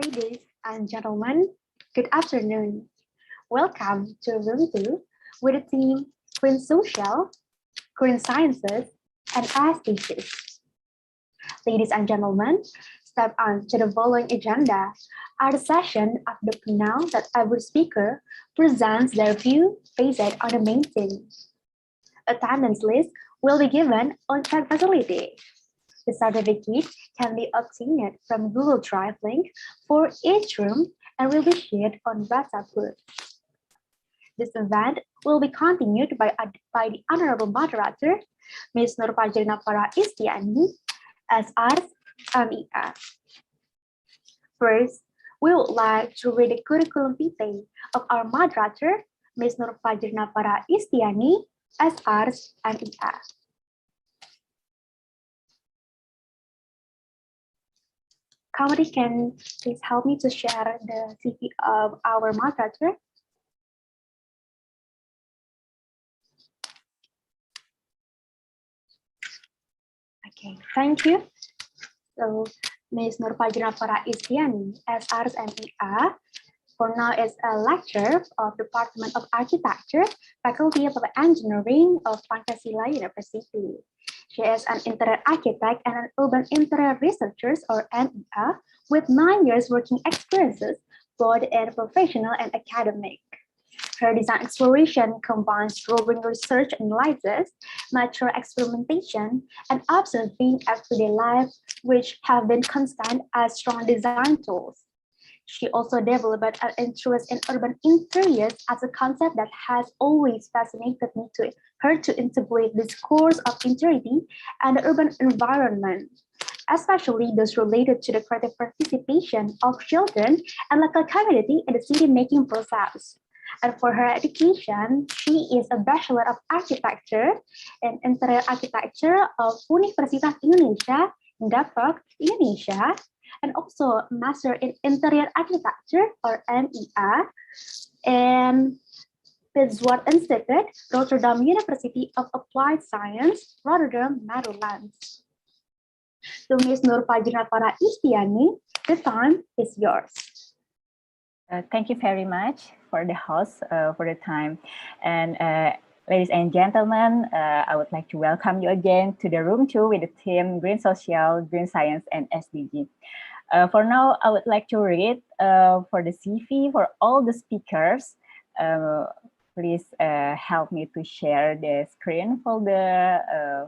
Ladies and gentlemen, good afternoon. Welcome to Room 2 with the theme Green Social, Green Sciences, and SDGs. Ladies and gentlemen, step on to the following agenda are the session of the panel that every speaker presents their view based on the main theme. Attendance list will be given on chat facility. The certificate can be obtained from Google Drive link for each room and will be shared on WhatsApp group. This event will be continued by the Honorable Moderator, Ms. Nur Fajrina Farah Istiani, SR MEA. First, we would like to read the curriculum vitae of our moderator, Ms. Nur Fajrina Farah Istiani, SR MEA. Kamari, can please help me to share the CV of our moderator? Okay, thank you. So, Ms. Nur Fajrina Farah Istiani, SR MEA, for now is a lecturer of Department of Architecture, Faculty of Engineering of Pancasila University. She is an interior architect and an urban interior researcher, or NEA, with 9 years working experiences, both in professional and academic. Her design exploration combines drawing research analysis, material experimentation, and observing everyday life, which have been constant as strong design tools. She also developed an interest in urban interiors as a concept that has always fascinated me to her to integrate this course of interiority and the urban environment, especially those related to the creative participation of children and local community in the city-making process. And for her education, she is a Bachelor of Architecture in Interior Architecture of Universitas Indonesia, Depok, Indonesia, and also a Master in Interior Architecture, or MEA, and Pitzwart Institute, Rotterdam University of Applied Science, Rotterdam, Netherlands. So Ms. Nur Fajrina Farah Istiani, the time is yours. Thank you very much for the host for the time. And ladies and gentlemen, I would like to welcome you again to the room 2 with the theme Green Social, Green Science, and SDG. For now, I would like to read for the CV for all the speakers. Please help me to share the screen for the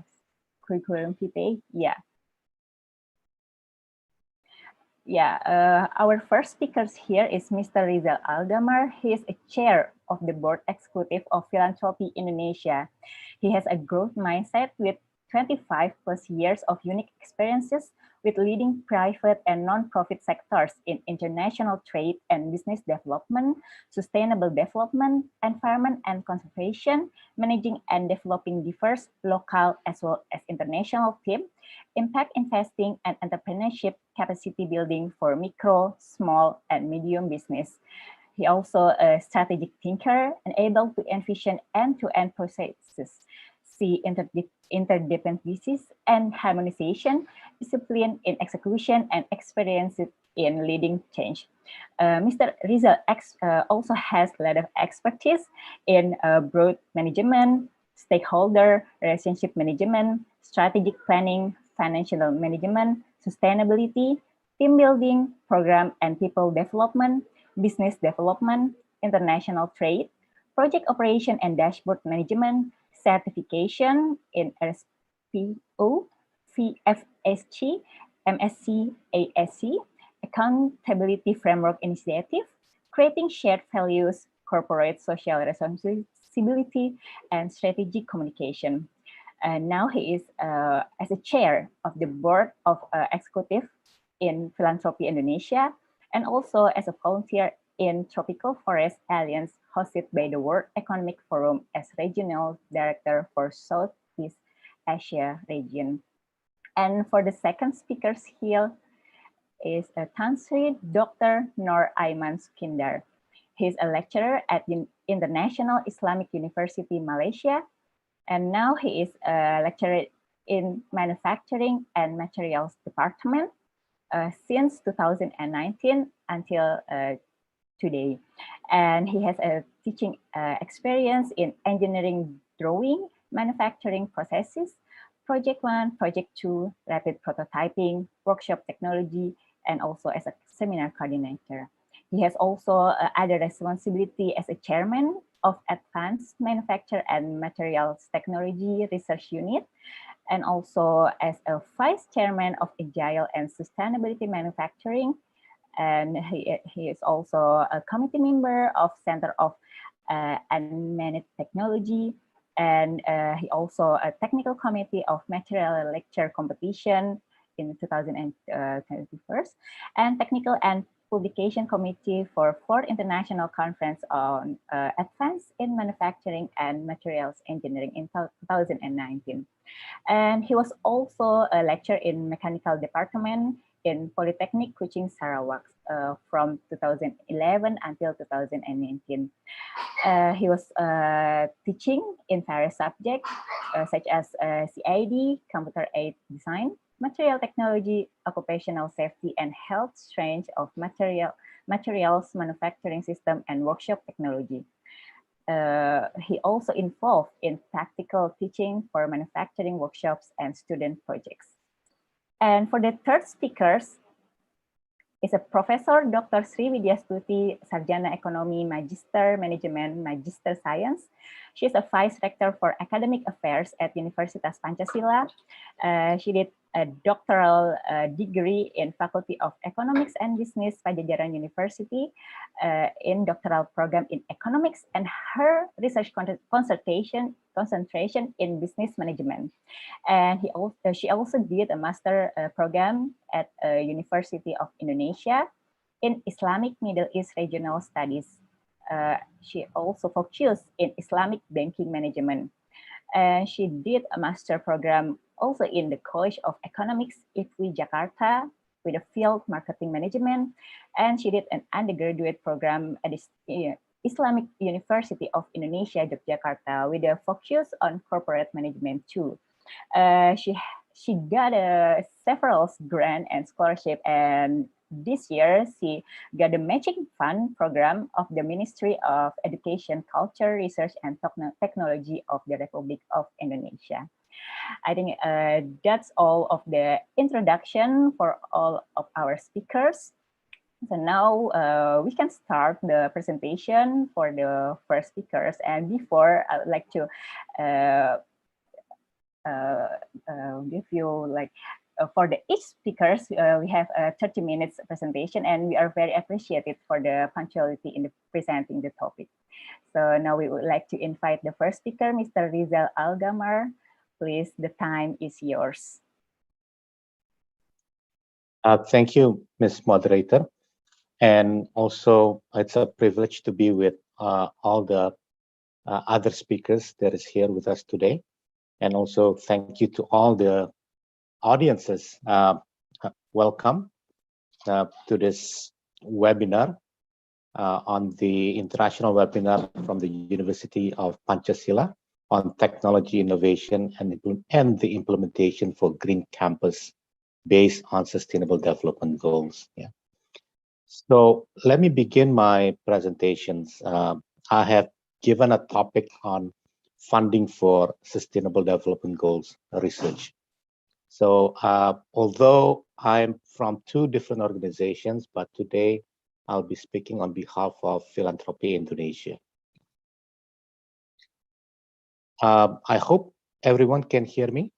curriculum vitae. Our first speaker here is Mr. Rizal Aldamar. He is a chair of the board executive of Philanthropy Indonesia. He has a growth mindset with 25 plus years of unique experiences with leading private and non-profit sectors in international trade and business development, sustainable development, environment and conservation, managing and developing diverse local as well as international teams, impact investing and entrepreneurship capacity building for micro, small, and medium business. He also a strategic thinker and able to envision end-to-end processes, see interdependencies and harmonization, discipline in execution, and experience in leading change. Mr. Rizal also has a lot of expertise in broad management, stakeholder relationship management, strategic planning, financial management, sustainability, team building, program and people development, business development, international trade, project operation and dashboard management, certification in RSPO, CFSC, MSc, ASC, Accountability Framework Initiative, Creating Shared Values, Corporate Social Responsibility, and Strategic Communication. Now he is as a chair of the board of executive in Philanthropy Indonesia, and also as a volunteer in Tropical Forest Alliance hosted by the World Economic Forum as Regional Director for Southeast Asia region. And for the second speaker here is Tan Sri Dr. Nur Aiman Skindar. He's a lecturer at the International Islamic University, Malaysia. And now he is a lecturer in Manufacturing and Materials Department. Since 2019, until today. And he has a teaching experience in engineering drawing, manufacturing processes, Project 1, Project 2, rapid prototyping, workshop technology, and also as a seminar coordinator. He has also other responsibility as a chairman of Advanced Manufacture and Materials Technology Research Unit, and also as a vice chairman of Agile and Sustainability Manufacturing. And he is also a committee member of Center of Unmanaged Technology, and he also a technical committee of material lecture competition in 2021, and technical and publication committee for 4th International Conference on Advance in Manufacturing and Materials Engineering in 2019. And he was also a lecturer in mechanical department in Polytechnic Kuching Sarawak from 2011 until 2019. He was teaching in various subjects such as CAD, computer aided design, material technology, occupational safety and health strength of materials manufacturing system, and workshop technology. He also involved in practical teaching for manufacturing workshops and student projects. And for the third speakers is a Professor Dr. Sri Widyastuti, Sarjana Ekonomi, Magister Management, Magister Science. She is a Vice Rector for Academic Affairs at Universitas Pancasila. She did a doctoral degree in Faculty of Economics and Business, Pajajaran University, in doctoral program in economics, and her research concentration in business management. And she also did a master program at University of Indonesia in Islamic Middle East Regional Studies. She also focused in Islamic banking management. And she did a master program also in the College of Economics, IFWI Jakarta, with a field marketing management. And she did an undergraduate program at the Islamic University of Indonesia, Yogyakarta, with a focus on corporate management too. She got several grant and scholarship, and this year she got the matching fund program of the Ministry of Education, Culture, Research and Technology of the Republic of Indonesia. I think that's all of the introduction for all of our speakers. So now we can start the presentation for the first speakers. And before, I would like to give you like for the each speakers, we have a 30 minutes presentation, and we are very appreciated for the punctuality in the presenting the topic. So now we would like to invite the first speaker, Mr. Rizal Algamar. Please, the time is yours. Thank you, Ms. Moderator. And also, it's a privilege to be with all the other speakers that is here with us today. And also, thank you to all the audiences. Welcome to this webinar on the international webinar from the University of Pancasila on technology innovation and the implementation for Green Campus based on Sustainable Development Goals. Yeah. So let me begin my presentations. I have given a topic on funding for Sustainable Development Goals research. So although I'm from two different organizations, but today I'll be speaking on behalf of Philanthropy Indonesia. I hope everyone can hear me.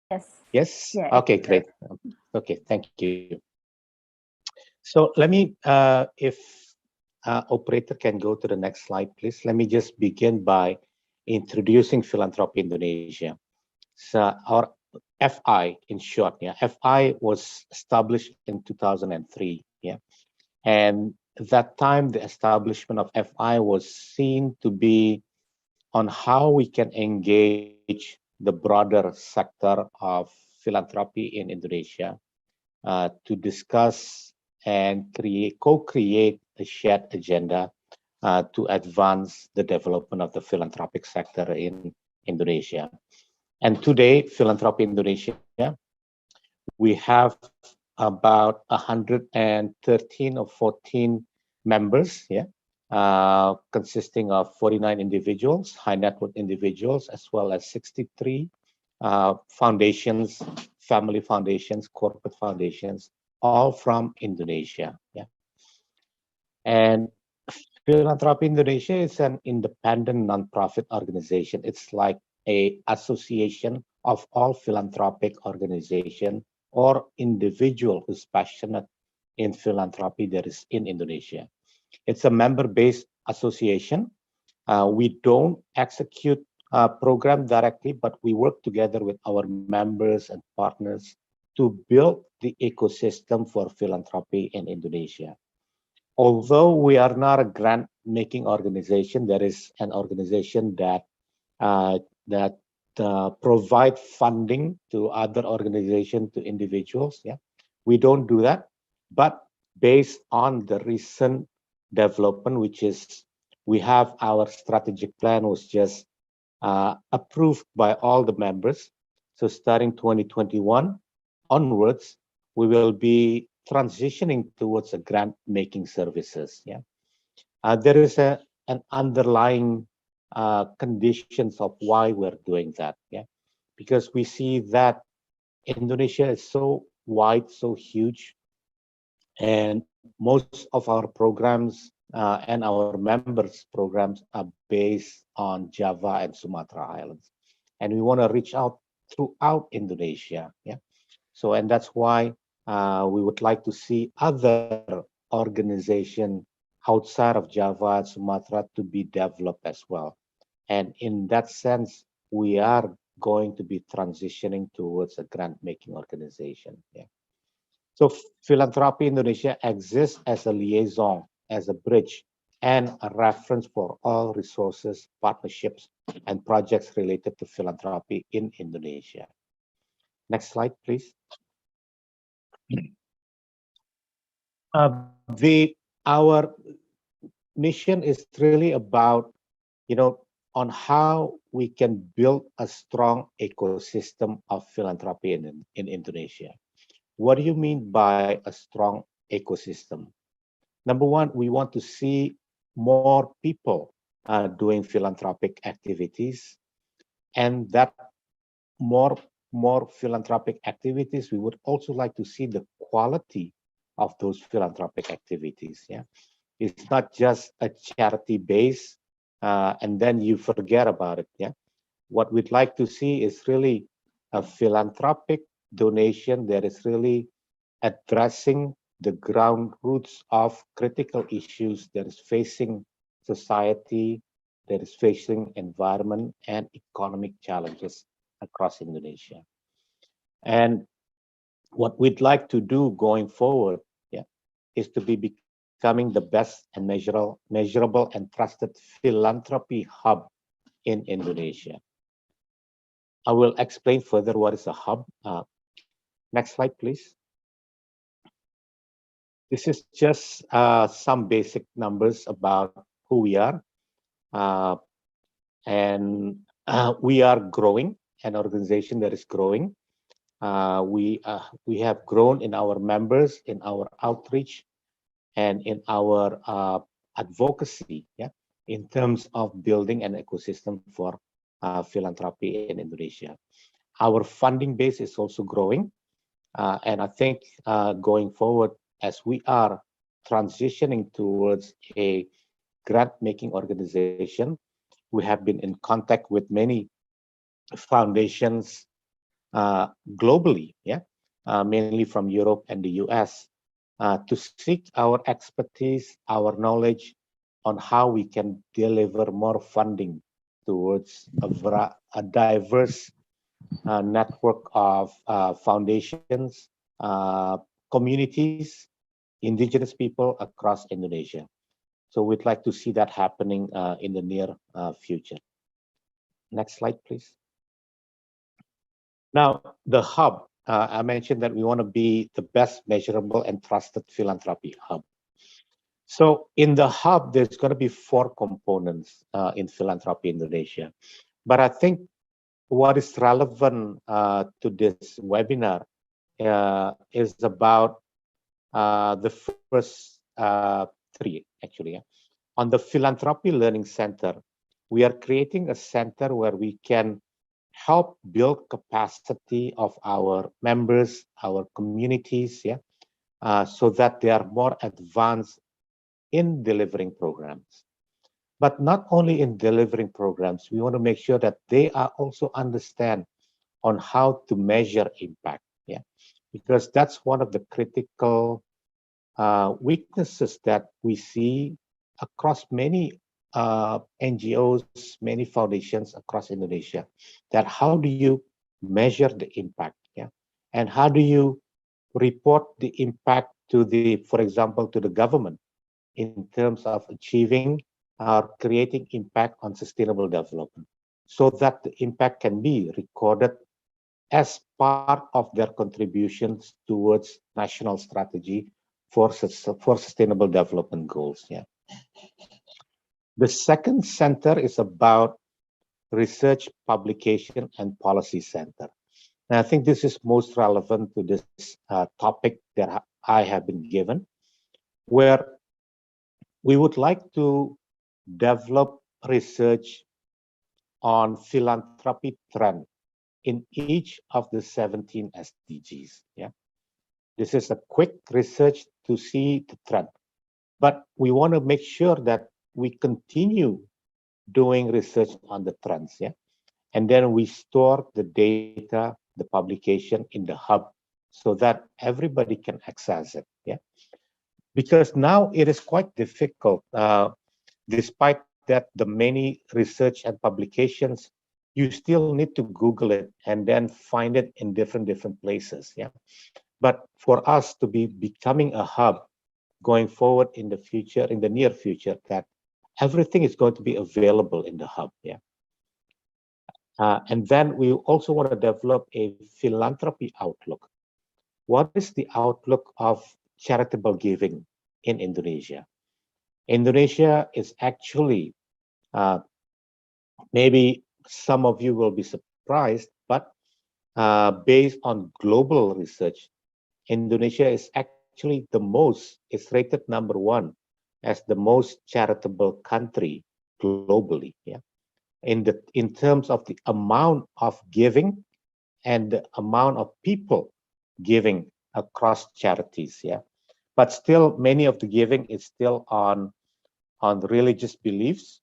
Yes. Yes? Yeah, okay, great. Okay, thank you. So let me, if operator can go to the next slide, please. Let me just begin by introducing Philanthropy Indonesia. So our FI in short, yeah, FI was established in 2003, yeah. And that time, the establishment of FI was seen to be on how we can engage the broader sector of philanthropy in Indonesia to discuss and co-create a shared agenda to advance the development of the philanthropic sector in Indonesia. And today, Philanthropy Indonesia, we have about 113 or 14 members, yeah, consisting of 49 individuals, high net worth individuals, as well as 63 foundations, family foundations, corporate foundations, all from Indonesia. Yeah. And Philanthropy Indonesia is an independent nonprofit organization. It's like a association of all philanthropic organization or individual who's passionate in philanthropy that is in Indonesia. It's a member-based association. We don't execute a program directly, but we work together with our members and partners to build the ecosystem for philanthropy in Indonesia. Although we are not a grant-making organization, there is an organization that provide funding to other organizations, to individuals. Yeah, we don't do that, but based on the recent development, which is we have our strategic plan was just approved by all the members. So starting 2021 onwards, we will be transitioning towards a grant making services. Yeah, there is an underlying conditions of why we're doing that. Yeah, because we see that Indonesia is so wide, so huge, and most of our programs and our members programs are based on Java and Sumatra Islands, and we want to reach out throughout Indonesia. Yeah, so and that's why we would like to see other organizations outside of Java and Sumatra to be developed as well. And in that sense, we are going to be transitioning towards a grant-making organization. Yeah. So Philanthropy Indonesia exists as a liaison, as a bridge, and a reference for all resources, partnerships, and projects related to philanthropy in Indonesia. Next slide, please. Our mission is really about, on how we can build a strong ecosystem of philanthropy in Indonesia. What do you mean by a strong ecosystem? Number one, we want to see more people doing philanthropic activities, and that more philanthropic activities, we would also like to see the quality of those philanthropic activities. Yeah, it's not just a charity base and then you forget about it. Yeah, what we'd like to see is really a philanthropic donation that is really addressing the ground roots of critical issues that is facing society, that is facing environment and economic challenges across Indonesia. And what we'd like to do going forward, yeah, is to be becoming the best and measurable and trusted philanthropy hub in Indonesia. I will explain further what is a hub. Next slide, please. This is just some basic numbers about who we are. And we are growing, an organization that is growing. We have grown in our members, in our outreach, and in our advocacy, yeah, in terms of building an ecosystem for philanthropy in Indonesia. Our funding base is also growing. And I think going forward, as we are transitioning towards a grant-making organization, we have been in contact with many foundations globally, yeah, mainly from Europe and the US, to seek our expertise, our knowledge on how we can deliver more funding towards a diverse network of foundations, communities, indigenous people across Indonesia. So we'd like to see that happening in the near future. Next slide, please. Now, the hub, I mentioned that we want to be the best measurable and trusted philanthropy hub. So in the hub, there's going to be 4 components in Philanthropy Indonesia. But I think what is relevant to this webinar is about the first three, actually. On the Philanthropy Learning Center, we are creating a center where we can help build capacity of our members, our communities, so that they are more advanced in delivering programs. But not only in delivering programs, we want to make sure that they are also understand on how to measure impact, because that's one of the critical weaknesses that we see across many NGOs, many foundations across Indonesia, that how do you measure the impact, and how do you report the impact to the, for example, to the government in terms of achieving or creating impact on sustainable development, so that the impact can be recorded as part of their contributions towards national strategy for sustainable development goals. The second center is about research, publication, and policy center. And I think this is most relevant to this topic that I have been given, where we would like to develop research on philanthropy trend in each of the 17 SDGs. This is a quick research to see the trend, but we want to make sure that we continue doing research on the trends, and then we store the data, the publication in the hub, so that everybody can access it. Because now it is quite difficult, despite that the many research and publications, you still need to Google it and then find it in different places. But for us to be becoming a hub going forward in the future, in the near future, that everything is going to be available in the hub. And then we also want to develop a philanthropy outlook. What is the outlook of charitable giving in Indonesia? Indonesia is actually, maybe some of you will be surprised, but based on global research, Indonesia is actually it's rated #1 as the most charitable country globally. In terms of the amount of giving and the amount of people giving across charities. But still, many of the giving is still on religious beliefs.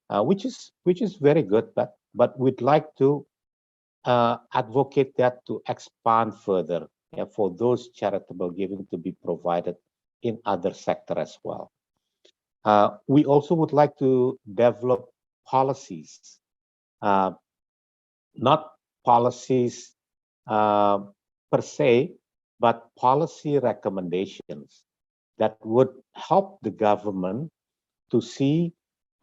Which is very good, but we'd like to advocate that to expand further, for those charitable giving to be provided in other sector as well. We also would like to develop policies, not policies per se, but policy recommendations that would help the government to see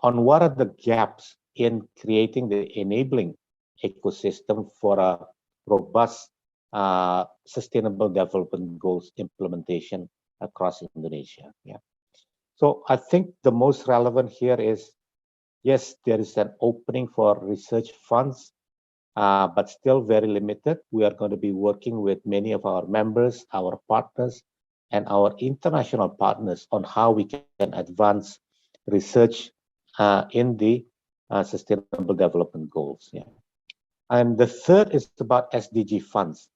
on what are the gaps in creating the enabling ecosystem for a robust sustainable development goals implementation across Indonesia. So I think the most relevant here is, yes, there is an opening for research funds, but still very limited. We are going to be working with many of our members, our partners, and our international partners on how we can advance research in the sustainable development goals. And the third is about SDG funds.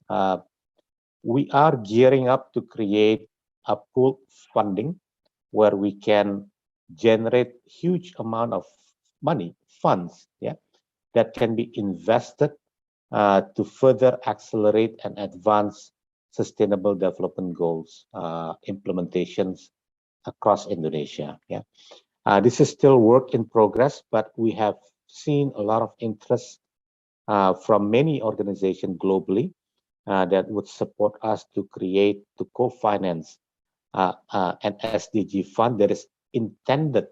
We are gearing up to create a pool funding where we can generate huge amount of money, funds, that can be invested to further accelerate and advance sustainable development goals implementations across Indonesia. This is still work in progress, but we have seen a lot of interest from many organizations globally that would support us to co-finance an SDG fund that is intended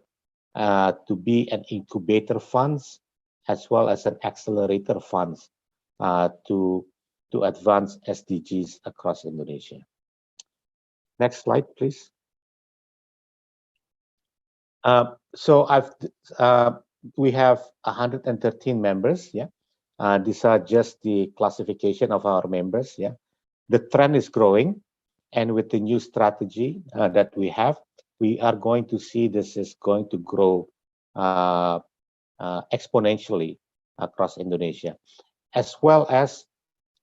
to be an incubator funds as well as an accelerator funds to advance SDGs across Indonesia. Next slide, please. So we have 113 members. These are just the classification of our members. the trend is growing, and with the new strategy that we have, we are going to see this is going to grow exponentially across Indonesia, as well as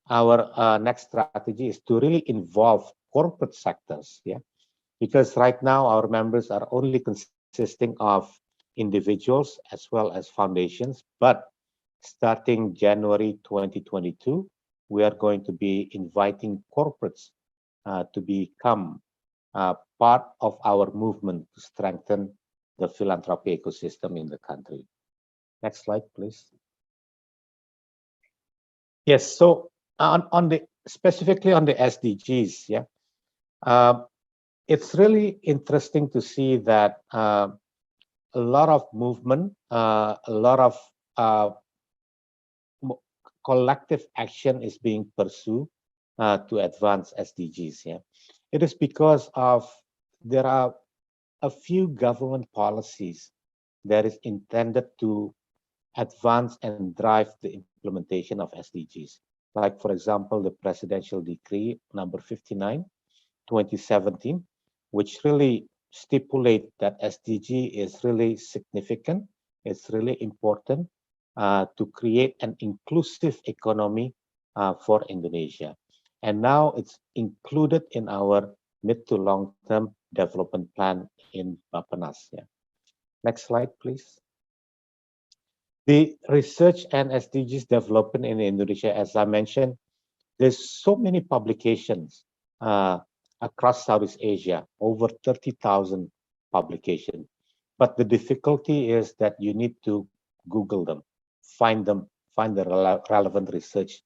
our next strategy is to really involve corporate sectors, yeah, because right now our members are only consisting of individuals as well as foundations, but starting January 2022, we are going to be inviting corporates to become part of our movement to strengthen the philanthropy ecosystem in the country. Next slide, please. Yes, so on the specifically on the SDGs, yeah, it's really interesting to see that a lot of movement, a lot of collective action is being pursued to advance SDGs. Yeah, it is because of there are a few government policies that is intended to advance and drive the implementation of SDGs. Like, for example, the Presidential Decree number 59, 2017, which really stipulate that SDG is really significant, it's really important to create an inclusive economy for Indonesia. And now it's included in our mid to long-term development plan in Bapenas. Yeah. Next slide, please. The research and SDGs development in Indonesia, as I mentioned, there's so many publications across Southeast Asia, over 30,000 publications. But the difficulty is that you need to Google them, find the relevant research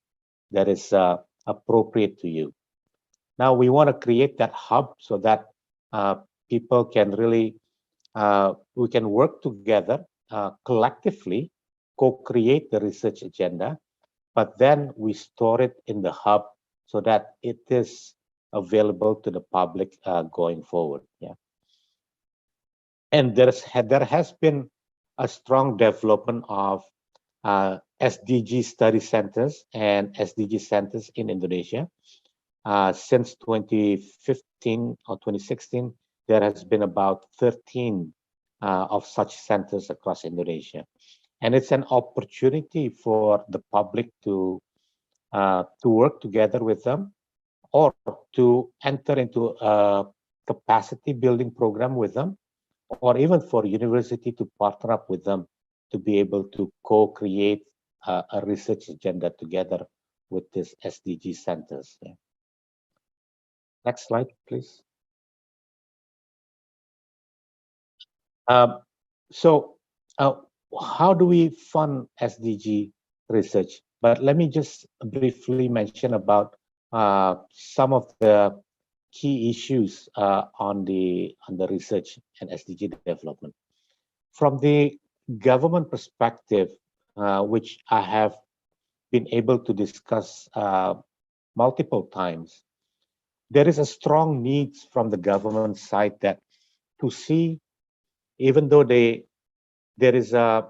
that is appropriate to you. Now we want to create that hub so that people can really, we can work together collectively, co-create the research agenda, but then we store it in the hub so that it is available to the public going forward. Yeah, and there has been a strong development of SDG study centers and SDG centers in Indonesia. Since 2015 or 2016, there has been about 13 of such centers across Indonesia. And it's an opportunity for the public to work together with them, or to enter into a capacity building program with them, or even for university to partner up with them to be able to co-create a research agenda together with these SDG centers. Yeah. Next slide, please. So how do we fund SDG research? But let me just briefly mention about some of the key issues on the research and SDG development. From the government perspective, which I have been able to discuss multiple times, there is a strong need from the government side that to see, even though there is a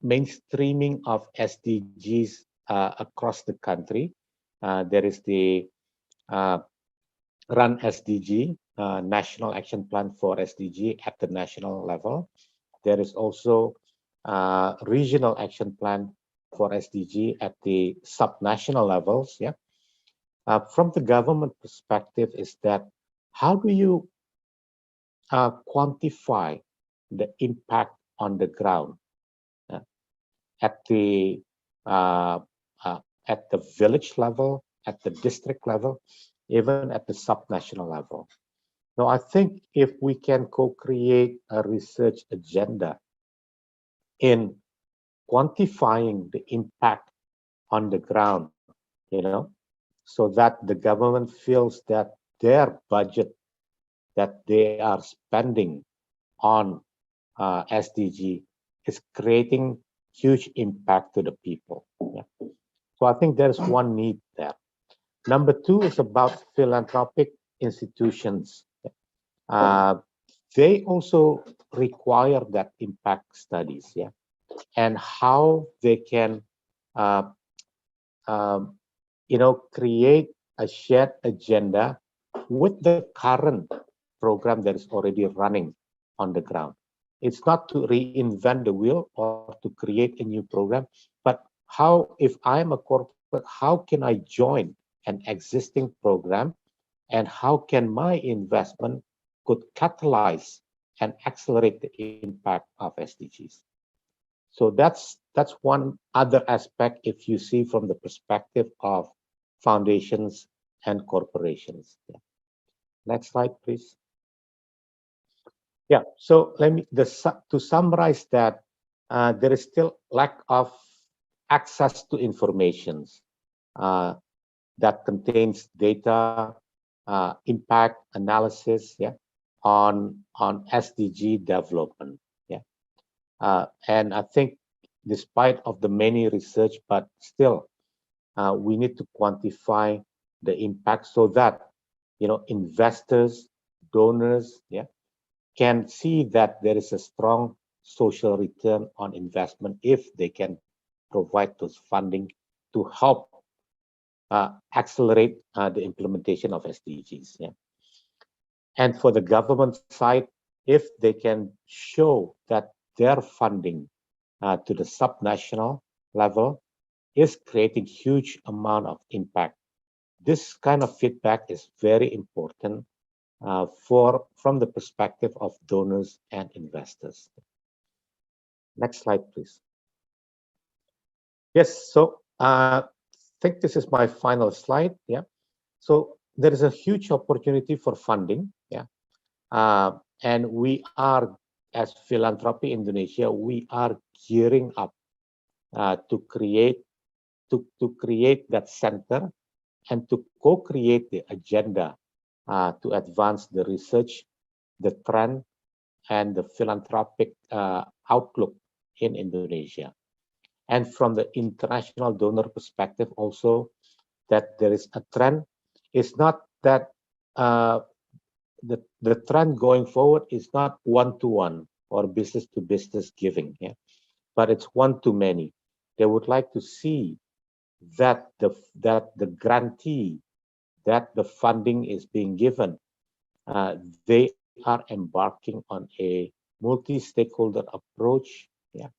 mainstreaming of SDGs across the country. There is the RUN SDG, National Action Plan for SDG at the national level. There is also Regional Action Plan for SDG at the sub-national levels. Yeah. From the government perspective is that how do you quantify the impact on the ground at the village level, at the district level, even at the sub-national level. Now, I think if we can co-create a research agenda in quantifying the impact on the ground, you know, so that the government feels that their budget that they are spending on SDG is creating huge impact to the people. Yeah. So I think there's one need there. Number two is about philanthropic institutions. They also require that impact studies, yeah, and how they can, create a shared agenda with the current program that is already running on the ground. It's not to reinvent the wheel or to create a new program, but how, if I'm a corporate, how can I join an existing program, and how can my investment could catalyze and accelerate the impact of SDGs. So that's one other aspect if you see from the perspective of foundations and corporations. Yeah. Next slide, please. Yeah, so to summarize that, there is still lack of access to information that contains data, impact analysis, yeah, on SDG development. Yeah, and I think despite of the many research, but still we need to quantify the impact so that investors, donors, yeah, can see that there is a strong social return on investment if they can provide those funding to help accelerate the implementation of SDGs. Yeah. And for the government side, if they can show that their funding to the subnational level is creating huge amount of impact, this kind of feedback is very important from the perspective of donors and investors. Next slide, please. Yes, so I think this is my final slide. Yeah, so there is a huge opportunity for funding. Yeah, and we are, as Philanthropy Indonesia, we are gearing up to create that center and to co-create the agenda to advance the research, the trend, and the philanthropic outlook in Indonesia. And from the international donor perspective also, that there is a trend. It's not that the trend going forward is not one-to-one or business-to-business giving, yeah, but it's one-to-many. They would like to see that the grantee, that the funding is being given, they are embarking on a multi-stakeholder approach. Yeah,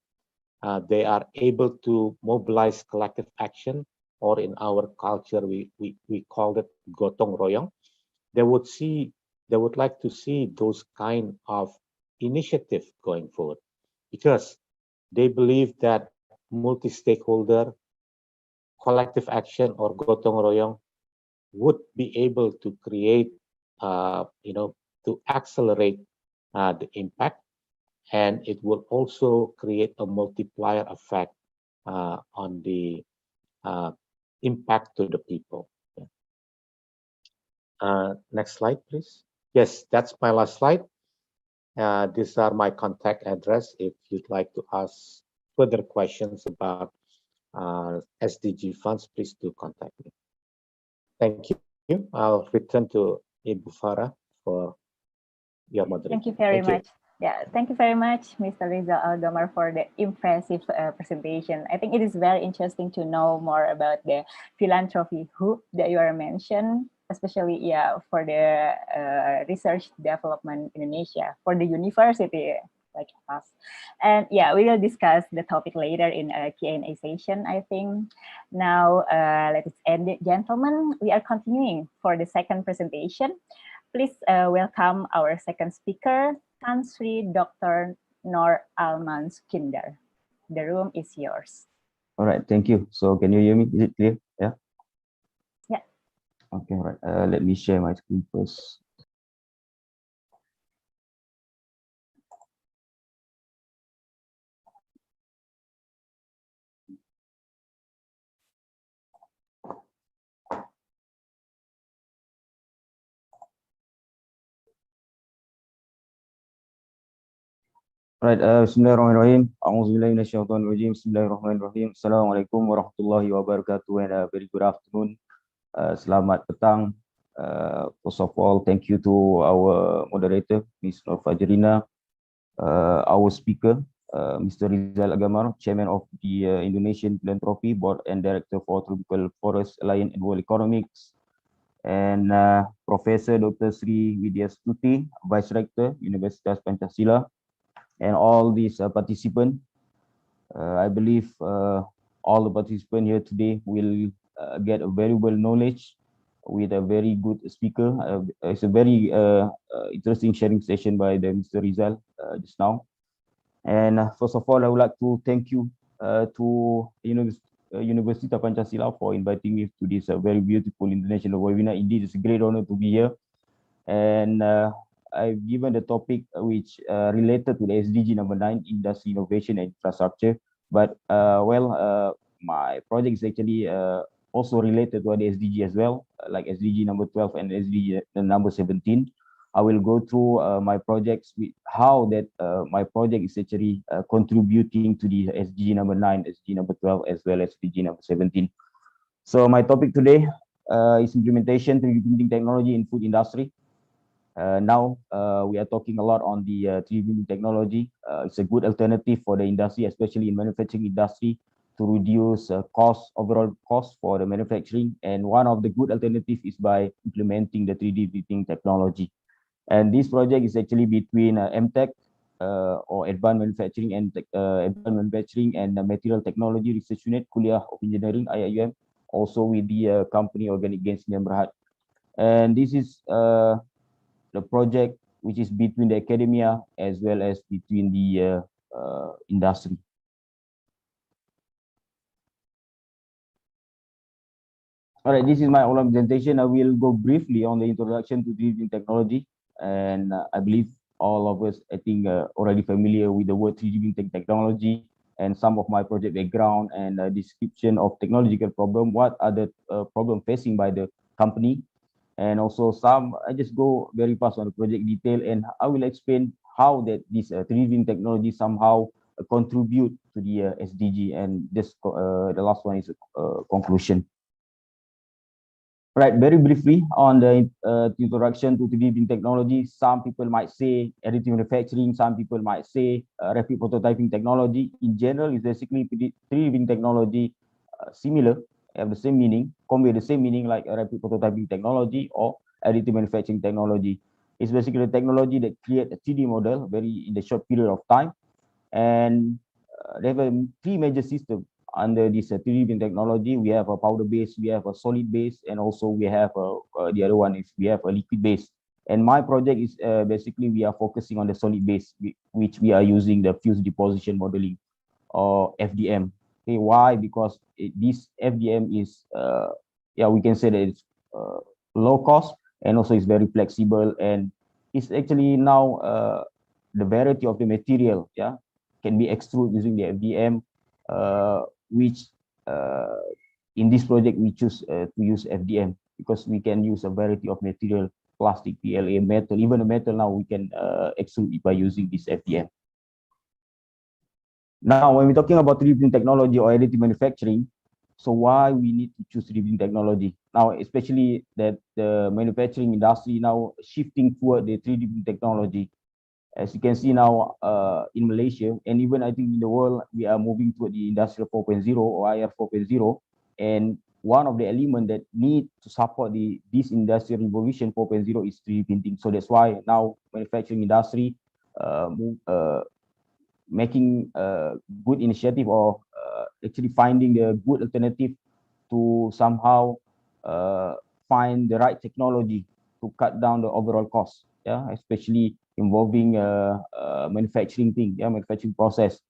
they are able to mobilize collective action, or in our culture we call it gotong royong. They would like to see those kind of initiative going forward, because they believe that multi-stakeholder collective action or gotong royong would be able to create, to accelerate the impact, and it will also create a multiplier effect on the impact to the people. Next slide, please. Yes, that's my last slide. These are my contact address if you'd like to ask further questions about SDG funds, please do contact me. Thank you. I'll return to Ibu Farah for your moderation. Thank you very much. Yeah, thank you very much, Mr. Rizal Algamar, for the impressive presentation. I think it is very interesting to know more about the philanthropy hub that you are mentioned, especially for the research development in Indonesia, for the university like us. And yeah, we will discuss the topic later in a Q&A session, I think. Now, ladies and gentlemen, we are continuing for the second presentation. Please welcome our second speaker, Tan Sri Dr. Nor Alman Sukindar. The room is yours. All right, thank you. So can you hear me? Is it clear? Yeah? Yeah. Okay, all right. Let me share my screen first. Right, Bismillahirrahmanirrahim. A'udzubillahi minasyaitonirrajim. Bismillahirrahmanirrahim. Assalamualaikum warahmatullahi wabarakatuh, and a very good afternoon. Selamat petang. First of all, thank you to our moderator, Ms. Nur Fajrina, our speaker, Mr. Rizal Algamar, Chairman of the Indonesian Philanthropy Board and Director for Tropical Forest Alliance and World Economics, and Professor Dr. Sri Vidya Stuti, Vice Rector, Universitas Pancasila, and all these participants. I believe all the participants here today will get a valuable knowledge with a very good speaker. It's a very interesting sharing session by the Mr. Rizal just now. And first of all, I would like to thank you to University of Pancasila for inviting me to this very beautiful international webinar. Indeed, it's a great honor to be here. And I've given the topic which related to the SDG number 9, industry innovation and infrastructure. But my project is actually also related to the SDG as well, like SDG number 12 and SDG number 17. I will go through my projects with how that my project is actually contributing to the SDG number 9, SDG number 12, as well as SDG number 17. So my topic today is implementation 3D printing technology in food industry. Now we are talking a lot on the 3D printing technology. It's a good alternative for the industry, especially in manufacturing industry, to reduce overall cost for the manufacturing. And one of the good alternatives is by implementing the 3D printing technology. And this project is actually between MTech or Advanced Manufacturing and Material Technology Research Unit, Kuliah of Engineering, IIUM, also with the company Organic Gains Berhad. And this is the project which is between the academia as well as between the industry. All right, this is my online presentation. I will go briefly on the introduction to 3D printing technology. And I believe all of us, I think, already familiar with the word 3D printing technology and some of my project background and description of technological problem. What are the problem facing by the company? And also I just go very fast on the project detail, and I will explain how that this 3D printing technology somehow contribute to the SDG. And just the last one is a conclusion. Right, very briefly on the introduction to 3D printing technology. Some people might say additive manufacturing, some people might say rapid prototyping technology. In general, it's basically 3D printing technology similar, have the same meaning, convey the same meaning like a rapid prototyping technology or additive manufacturing technology. It's basically a technology that create a 3D model in the short period of time. And they have three major systems under this 3D printing technology. We have a powder base, we have a solid base, and also we have the other one is we have a liquid base. And my project is basically we are focusing on the solid base, which we are using the fused deposition modeling or FDM. Okay, why? Because this FDM is we can say that it's low cost, and also it's very flexible, and it's actually now the variety of the material can be extruded using the FDM, which in this project we choose to use FDM because we can use a variety of material, plastic, PLA, metal, even a metal now we can extrude it by using this FDM. Now, when we're talking about 3D printing technology or additive manufacturing, so why we need to choose 3D printing technology? Now, especially that the manufacturing industry now shifting toward the 3D printing technology. As you can see now in Malaysia, and even I think in the world, we are moving toward the Industrial 4.0 or IR 4.0. And one of the elements that need to support this Industrial Revolution 4.0 is 3D printing. So that's why now manufacturing industry making a good initiative or actually finding the good alternative to somehow find the right technology to cut down the overall cost, especially involving manufacturing manufacturing process.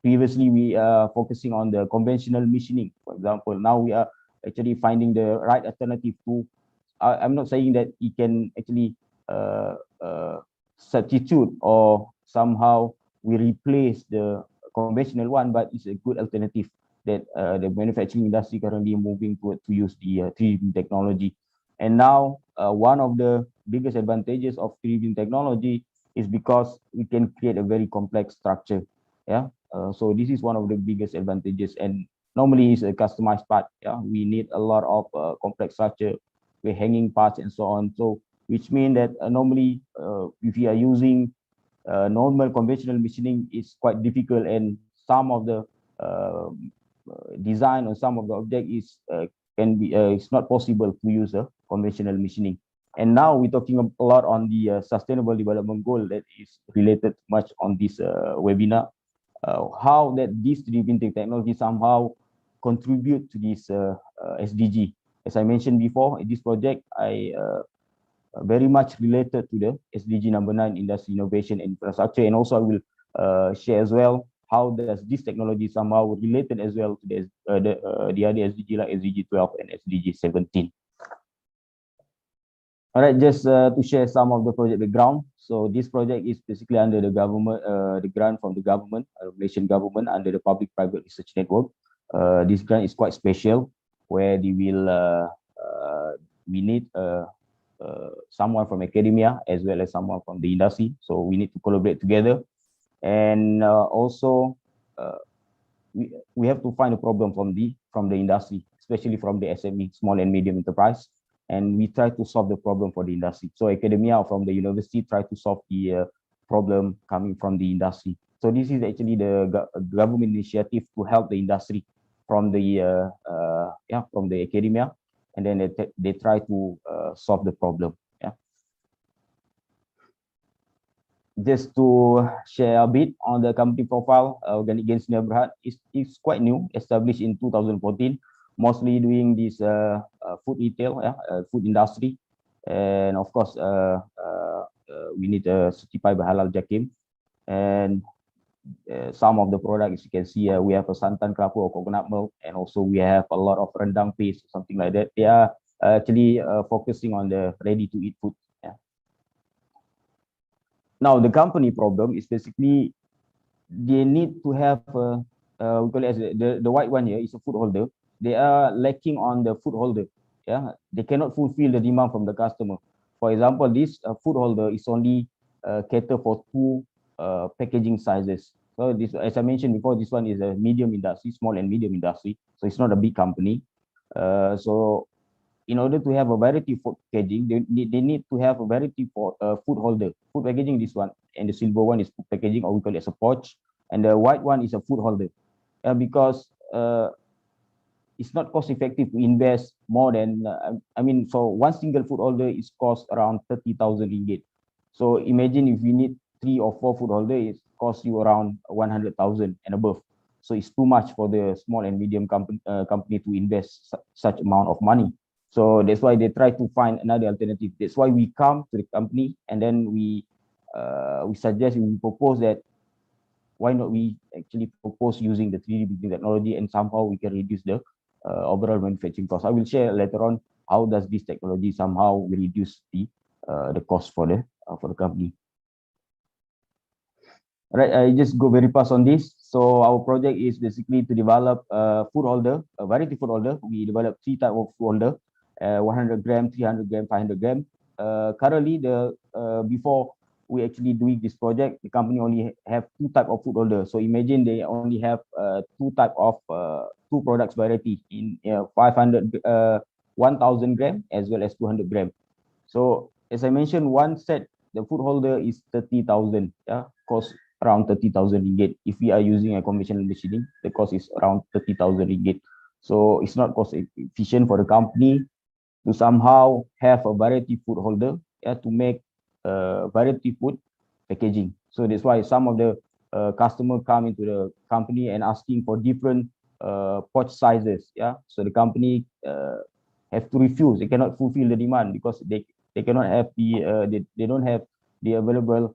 Previously, we are focusing on the conventional machining, for example. Now we are actually finding the right alternative to, I'm not saying that it can actually substitute or somehow we replace the conventional one, but it's a good alternative that the manufacturing industry currently moving to use the 3D technology. And now one of the biggest advantages of 3D technology is because we can create a very complex structure. So this is one of the biggest advantages, and normally it's a customized part. We need a lot of complex structure with hanging parts and so on. So which means that normally if you are using normal conventional machining, is quite difficult, and some of the design or some of the object is can be it's not possible to use a conventional machining. And now we're talking a lot on the sustainable development goal that is related much on this webinar. How that this 3D printing technology somehow contribute to this SDG. As I mentioned before, in this project, I very much related to the SDG number 9, industry innovation and infrastructure, and also I will share as well how does this technology somehow related as well to the other SDG like SDG 12 and SDG 17. All right, just to share some of the project background. So this project is basically under the government, the grant from the government, Malaysian government under the Public-Private Research Network. This grant is quite special, where they will we need someone from academia as well as someone from the industry. So we need to collaborate together, and also we have to find a problem from the industry, especially from the SME, small and medium enterprise. And we try to solve the problem for the industry. So academia from the university try to solve the problem coming from the industry. So this is actually the government initiative to help the industry from the academia, and then they try to solve the problem. Yeah. Just to share a bit on the company profile, Organic Gains Berhad is quite new, established in 2014. Mostly doing this food retail, food industry, and of course we need a certified by Halal Jakim. And some of the products you can see we have a santan kelapa or coconut milk, and also we have a lot of rendang paste, something like that. They are actually focusing on the ready-to-eat food. Yeah. Now the company problem is basically they need to have we call it as the white one here is a food holder. They are lacking on the food holder. Yeah, they cannot fulfill the demand from the customer. For example, this food holder is only cater for 2 packaging sizes. So this, as I mentioned before, this one is a medium industry, small and medium industry. So it's not a big company. So in order to have a variety for packaging, they need to have a variety for food holder. Food packaging, this one, and the silver one is food packaging, or we call it as a pouch, and the white one is a food holder. Because it's not cost effective to invest more than so one single food holder is cost around 30,000 ringgit. So imagine if you need 3 or 4 food holder, it costs you around 100,000 and above. So it's too much for the small and medium company to invest such amount of money. So that's why they try to find another alternative. That's why we come to the company, and then we suggest, we propose that why not we actually propose using the 3D printing technology, and somehow we can reduce the overall manufacturing cost. I will share later on how does this technology somehow reduce the cost for the company. All right, I just go very fast on this. So our project is basically to develop a food holder, a variety food holder. We develop 3 types of food holder, 100 gram, 300 gram, 500 gram. Currently, before we actually doing this project, the company only have 2 types of food holder. So imagine they only have 2 types of 2 products variety in 1,000 gram as well as 200 gram. So as I mentioned, one set, the food holder is 30,000, cost around 30,000 ringgit. If we are using a conventional machining, the cost is around 30,000 ringgit. So it's not cost efficient for the company to somehow have a variety food holder, to make variety food packaging. So that's why some of the customer come into the company and asking for different pouch sizes. So the company have to refuse. They cannot fulfill the demand because they cannot have the they don't have the available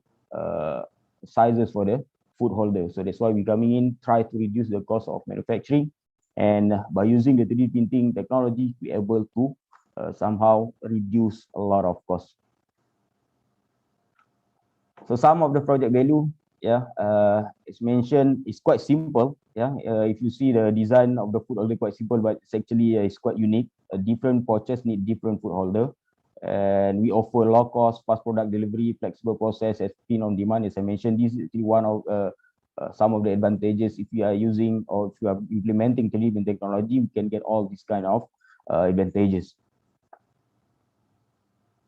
sizes for the food holder. So that's why we coming in, try to reduce the cost of manufacturing, and by using the 3D printing technology, we able to somehow reduce a lot of costs. So some of the project value, it's mentioned, it's quite simple. If you see the design of the food holder, quite simple, but it's actually it's quite unique. Different pouches need different food holder, and we offer low cost, fast product delivery, flexible process, as print on demand. As I mentioned, this is one of some of the advantages. If you are using or if you are implementing 3D printing technology, you can get all these kind of advantages.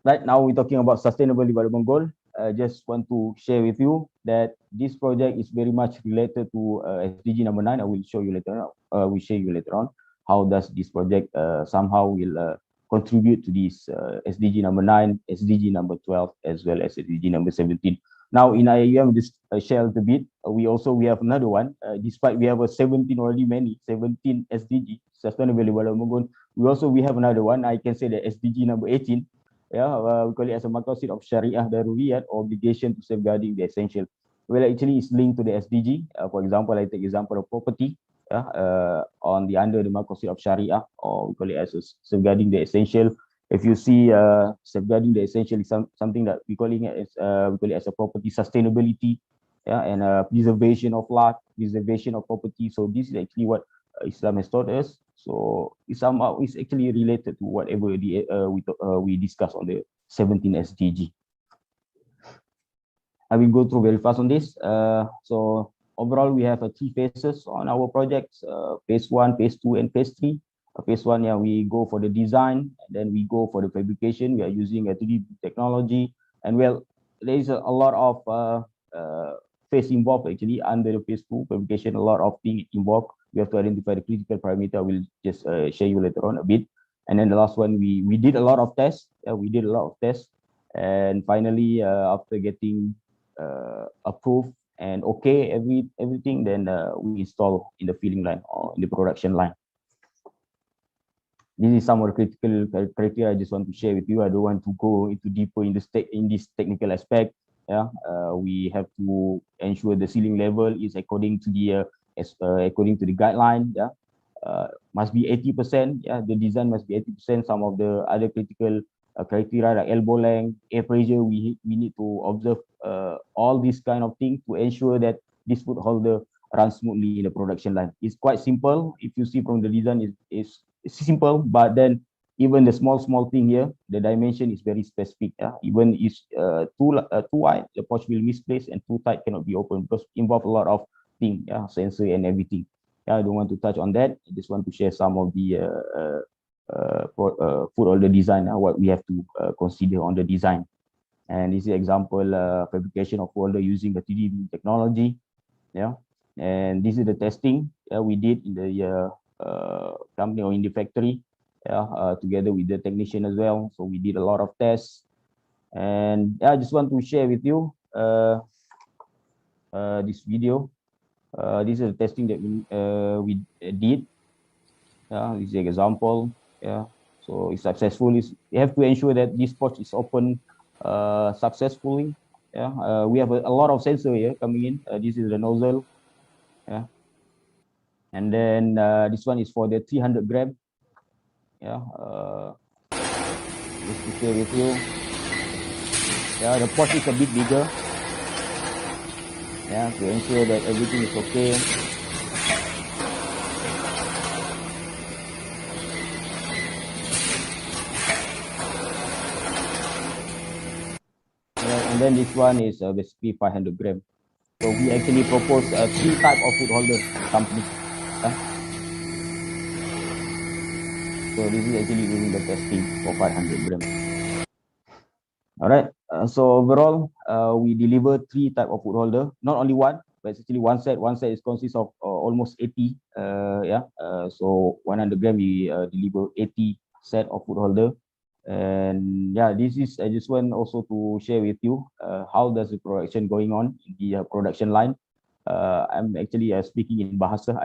Right now, we're talking about sustainable development goal. I just want to share with you that this project is very much related to SDG number 9. I will show you later on. We show you later on how does this project somehow will contribute to this SDG number 9, SDG number 12, as well as SDG number 17. Now in IAM, just share a little bit. We have another one. Despite we have a 17 SDG, Sustainable Development Goal. We have another one. I can say that SDG number 18. We call it as a maqasid of Syariah Daruriyat, obligation to safeguarding the essential. Well, actually, it's linked to the SDG. For example, I take example of property. On the under the maqasid of Sharia, or we call it as safeguarding the essential. If you see safeguarding the essential is something that we call it as a property sustainability, and preservation of life, preservation of property. So this is actually what Islam has taught us. So it's somehow it's actually related to whatever we discussed on the 17 SDG. I will go through very fast on this. So overall, we have 3 phases on our projects, phase 1, phase 2, and phase 3. Phase 1, we go for the design, and then we go for the fabrication. We are using a 3D technology, and well, there is a lot of phase involved actually under the phase 2 fabrication. A lot of things involved. We have to identify the critical parameter. I will just share you later on a bit. And then the last one, we did a lot of tests. We did a lot of tests, and finally, after getting approved and okay everything, then we install in the filling line or in the production line. This is some of the critical criteria I just want to share with you. I don't want to go into deeper in this technical aspect. We have to ensure the ceiling level is according to the guideline. Must be 80%. The design must be 80%. Some of the other critical criteria like elbow length, air pressure, we need to observe all these kind of things to ensure that this food holder runs smoothly in the production line. It's quite simple. If you see from the design, it's simple, but then even the small thing here, the dimension is very specific. Even if too wide, the pouch will misplace, and too tight cannot be opened because it involves a lot of things, sensor and everything. I don't want to touch on that. I just want to share some of the food holder design, what we have to consider on the design. And this is example fabrication of food holder using the 3D technology. And this is the testing we did in the company or in the factory, together with the technician as well. So we did a lot of tests, and I just want to share with you this video. This is the testing that we did. This is an example. So it's successful. You have to ensure that this pouch is open successfully. We have a lot of sensor here coming in. This is the nozzle. And then this one is for the 300 gram. Just to share with you. The pouch is a bit bigger. To ensure that everything is okay. And then this one is basically 500 gram. So we actually propose 3 types of food holder company. So this is actually doing the testing for 500 gram. All right. So overall, we deliver 3 types of food holder. Not only one, but it's actually one set. One set is consists of almost 80. So 100 gram we deliver 80 set of food holder. And this is I just want also to share with you how does the production going on in the production line. I'm actually speaking in Bahasa.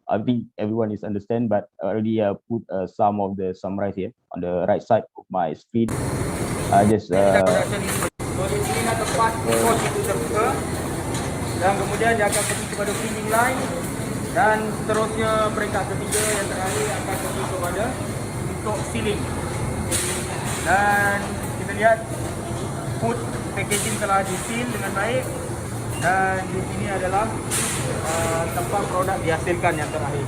I think everyone is understand, but I already put some of the summarize here on the right side of my screen. I just inilah tempat pos itu terbuka, dan kemudian dia akan pergi kepada filling line, dan seterusnya peringkat ketiga yang terakhir akan pergi kepada untuk sealing. Dan kita lihat food packaging telah di-seal dengan baik, dan di sini adalah tempat produk dihasilkan yang terakhir.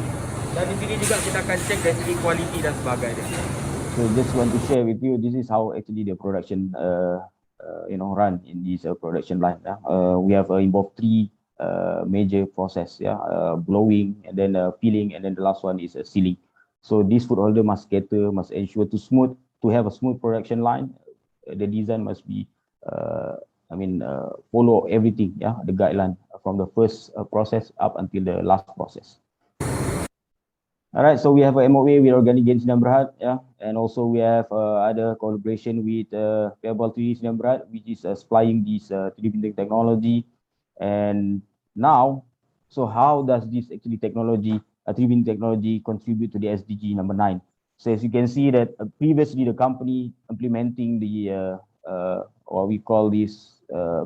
Dan di sini juga kita akan cek dari segi kualiti dan sebagainya. So just want to share with you, this is how actually the production run in this production line. We have involved 3 major process, blowing, and then filling, and then the last one is sealing. So this food holder must ensure to have a smooth production line. The design must be follow everything, the guideline from the first process up until the last process. All right, so we have a MOA with Organic Gain Sdn Bhd, yeah, and also we have other collaboration with Payable 3D Sdn Bhd, which is supplying this 3D printing technology. And now, so how does this actually technology, 3D printing technology, contribute to the SDG number 9? So as you can see that previously the company implementing the what we call this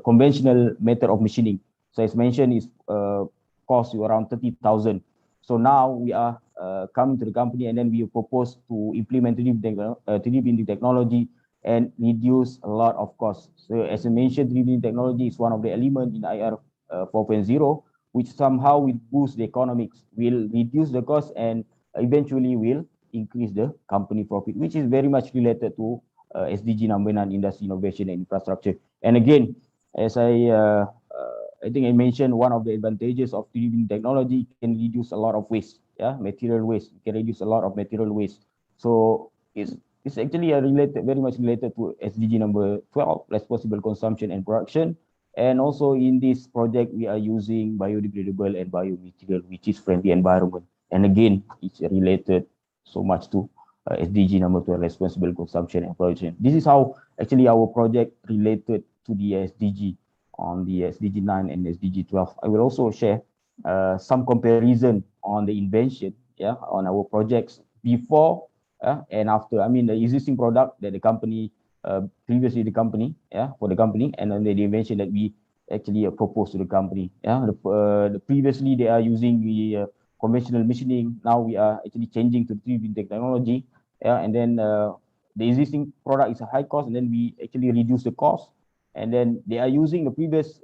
conventional method of machining. So as mentioned, is cost you around 30,000. So now we are coming to the company, and then we propose to implement 3D printing technology and reduce a lot of costs. So as I mentioned, 3D printing technology is one of the elements in IR 4.0, which somehow will boost the economics, will reduce the cost, and eventually will increase the company profit, which is very much related to SDG number 9, industry innovation and infrastructure. And again, as I think I mentioned, one of the advantages of 3D printing technology can reduce a lot of waste, yeah, material waste. It can reduce a lot of material waste. So it's actually very much related to SDG number 12, responsible consumption and production. And also in this project, we are using biodegradable and biomaterial, which is friendly environment. And again, it's related so much to SDG number 12, responsible consumption and production. This is how actually our project related to the SDG on the SDG 9 and SDG 12. I will also share some comparison on the invention, yeah, on our projects before and after. I mean, the existing product that the company, previously the company, yeah, for the company, and then the invention that we actually proposed to the company. Yeah, the previously they are using the conventional machining. Now we are actually changing to 3D printing technology. Yeah, and then the existing product is a high cost, and then we actually reduce the cost. And then they are using the previous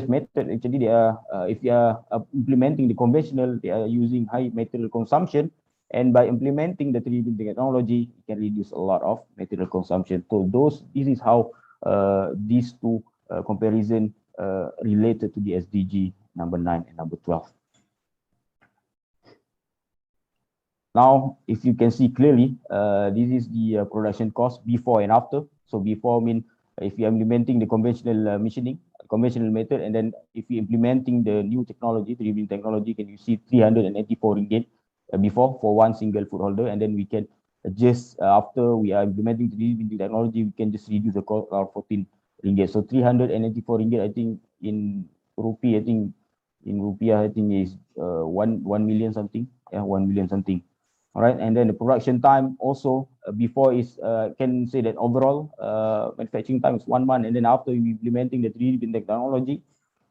method. Actually, they are if they are implementing the conventional, they are using high material consumption. And by implementing the 3D printing technology, you can reduce a lot of material consumption. So this is how these two comparison related to the SDG number 9 and number 12. Now, if you can see clearly, this is the production cost before and after. So before mean if you are implementing the conventional machining, conventional method, and then if you're implementing the new technology, 3D printing technology, can you see 384 ringgit before for one single food holder, and then we can just after we are implementing 3D printing technology, we can just reduce the cost of 14 ringgit. So 384 ringgit, I think in rupee, I think in rupiah, I think is 1 million something, yeah, 1 million something. All right, and then the production time also before is can say that overall manufacturing time is 1 month, and then after we implementing the 3D printing technology,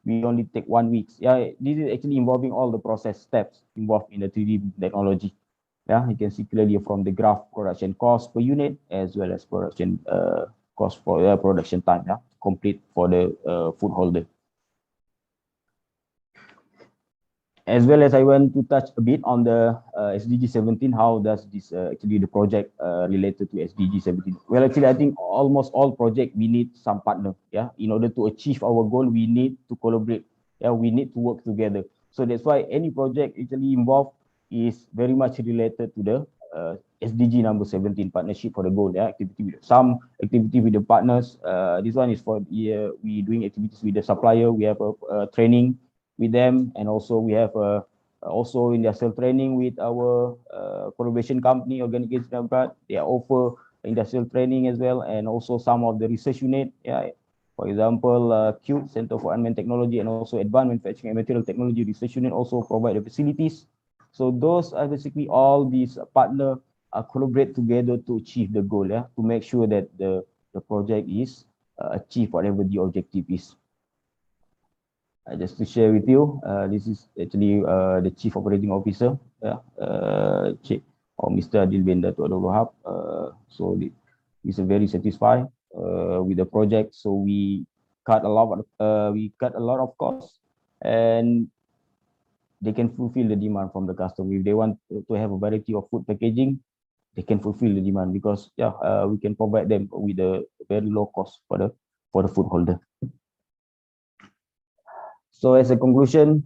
we only take 1 week. Yeah, this is actually involving all the process steps involved in the 3D technology. Yeah, you can see clearly from the graph production cost per unit as well as production cost for production time. Yeah, complete for the food holder. As well as I want to touch a bit on the SDG 17, how does this actually the project related to SDG 17? Well, actually, I think almost all project we need some partner. Yeah, in order to achieve our goal, we need to collaborate. Yeah, we need to work together. So that's why any project actually involved is very much related to the SDG number 17, partnership for the goal. Yeah, some activity with the partners. This one is for we doing activities with the supplier. We have a training with them, and also we have also industrial training with our collaboration company, Organic Gain Sdn Bhd. They offer industrial training as well, and also some of the research unit. Yeah, for example, CUTE, Center for Unmanned Technology, and also Advanced Manufacturing and Material Technology Research Unit also provide the facilities. So those are basically all these partners collaborate together to achieve the goal. Yeah, to make sure that the project is achieve whatever the objective is. Just to share with you, this is actually the Chief Operating Officer, or Mr. Adil bin Dato' Abdul Wahab. So he's very satisfied with the project. So we cut a lot of costs, and they can fulfill the demand from the customer. If they want to have a variety of food packaging, they can fulfill the demand because we can provide them with a very low cost for the food holder. So as a conclusion,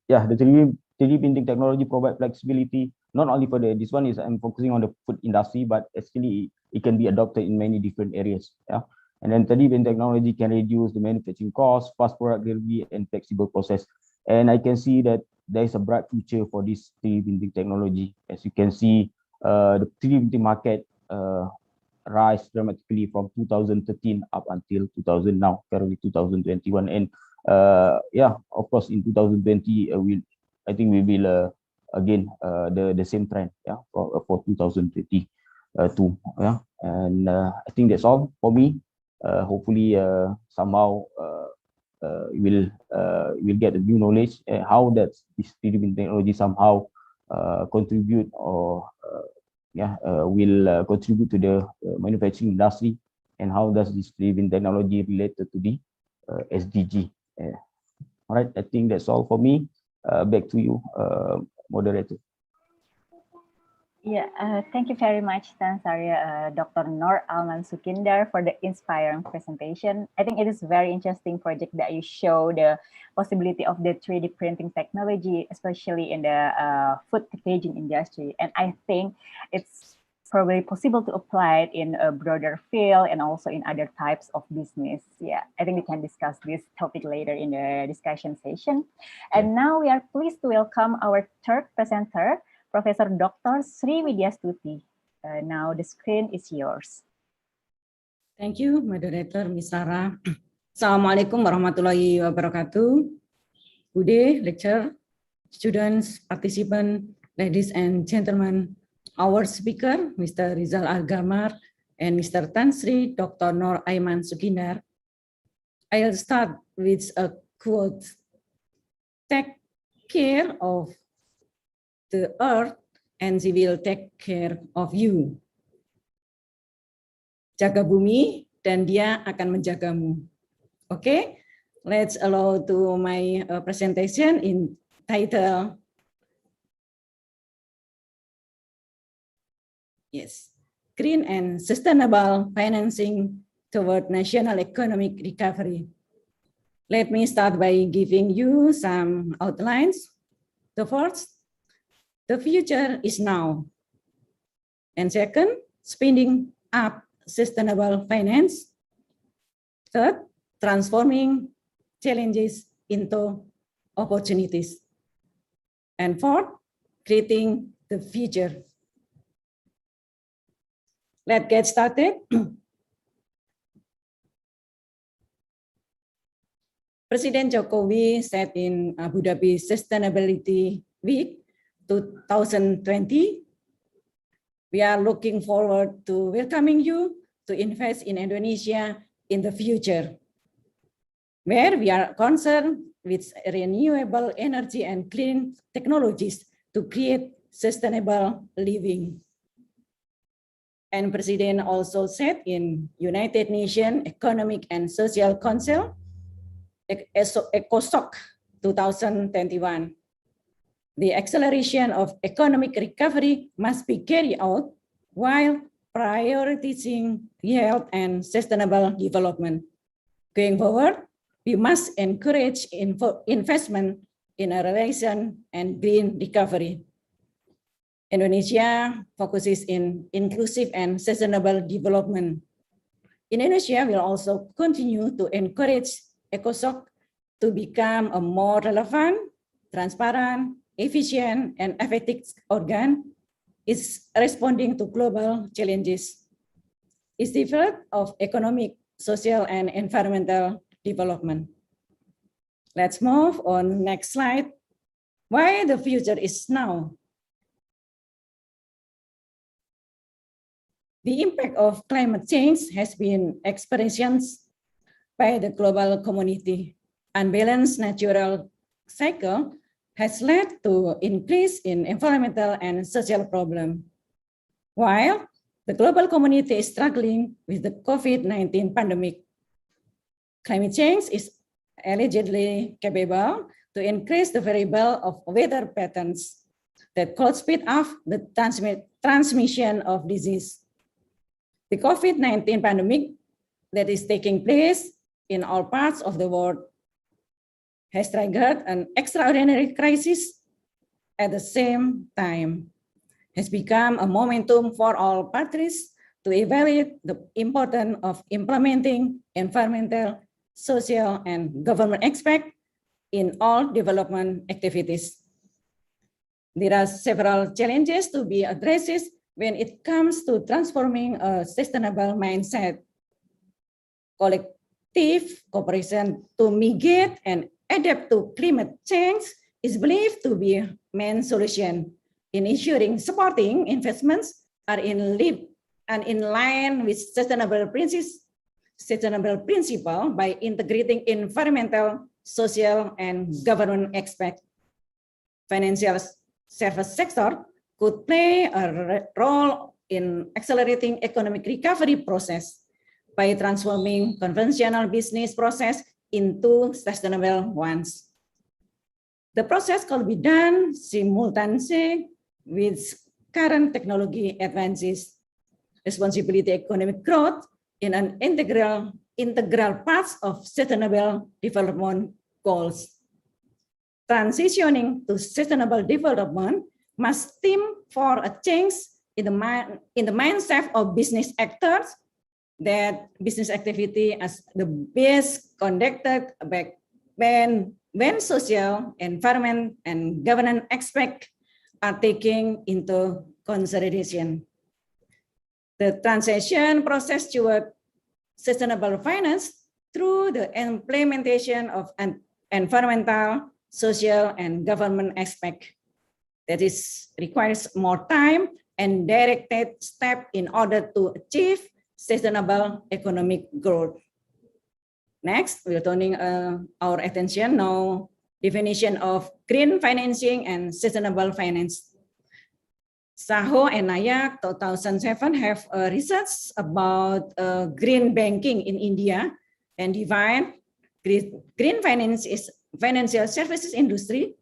the 3D printing technology provide flexibility, not only for this one is I'm focusing on the food industry, but actually it can be adopted in many different areas. Yeah, and then 3D printing technology can reduce the manufacturing cost, fast product delivery, and flexible process. And I can see that there is a bright future for this 3D printing technology. As you can see, the 3D printing market rise dramatically from 2013 up until 2000 now, currently 2021. And yeah, of course, in 2020, I think we will again the same trend, yeah, for 2022. Yeah, and I think that's all for me. Hopefully, somehow we'll get a new knowledge how that this 3D printing technology somehow contribute or will contribute to the manufacturing industry, and how does this 3D printing technology related to the SDG. All right, I think that's all for me. Back to you, moderator. Yeah, thank you very much, Tan Saria, Dr. Nur Alman Sukindar, for the inspiring presentation. I think it is a very interesting project that you show the possibility of the 3D printing technology, especially in the food packaging industry. And I think it's probably possible to apply it in a broader field and also in other types of business. Yeah, I think we can discuss this topic later in the discussion session. And now we are pleased to welcome our third presenter, Professor Dr. Sri Widyastuti. Now the screen is yours. Thank you, Moderator Ms. Sarah. Assalamualaikum warahmatullahi wabarakatuh. Good day, lecturer, students, participants, ladies and gentlemen. Our speaker, Mr. Rizal Algamar, and Mr. Tan Sri Dr. Nur Aiman Sukindar. I'll start with a quote. Take care of the earth and she will take care of you. Jaga bumi dan dia akan menjagamu. Okay, let's allow to my presentation in title. Yes, green and sustainable financing toward national economic recovery. Let me start by giving you some outlines. The first, the future is now. And second, spinning up sustainable finance. Third, transforming challenges into opportunities. And fourth, creating the future. Let's get started. President Jokowi said in Abu Dhabi Sustainability Week 2020, we are looking forward to welcoming you to invest in Indonesia in the future, where we are concerned with renewable energy and clean technologies to create sustainable living. And President also said in United Nations Economic and Social Council, ECOSOC 2021, the acceleration of economic recovery must be carried out while prioritizing health and sustainable development. Going forward, we must encourage investment in innovation and green recovery. Indonesia focuses in inclusive and sustainable development. Indonesia will also continue to encourage ECOSOC to become a more relevant, transparent, efficient, and effective organ is responding to global challenges. It's the field of economic, social, and environmental development. Let's move on next slide. Why the future is now? The impact of climate change has been experienced by the global community. Unbalanced natural cycle has led to increase in environmental and social problems. While the global community is struggling with the COVID-19 pandemic, climate change is allegedly capable to increase the variable of weather patterns that could speed up the transmission of disease. The COVID-19 pandemic that is taking place in all parts of the world has triggered an extraordinary crisis at the same time, has become a momentum for all parties to evaluate the importance of implementing environmental, social, and government aspects in all development activities. There are several challenges to be addressed when it comes to transforming a sustainable mindset. Collective cooperation to mitigate and adapt to climate change is believed to be a main solution in ensuring supporting investments are in line with sustainable principle by integrating environmental, social, and governance aspects. Financial service sector could play a role in accelerating economic recovery process by transforming conventional business process into sustainable ones. The process could be done simultaneously with current technology advances, responsibility economic growth in an integral part of sustainable development goals. Transitioning to sustainable development must stem for a change in the mindset of business actors that business activity as the best conducted when social, environment, and governance aspects are taken into consideration. The transition process toward sustainable finance through the implementation of an environmental, social, and government aspect that is requires more time and directed step in order to achieve sustainable economic growth. Next, we're turning our attention now definition of green financing and sustainable finance. Saho and Nayak 2007 have research about green banking in India and define green finance is financial services industry,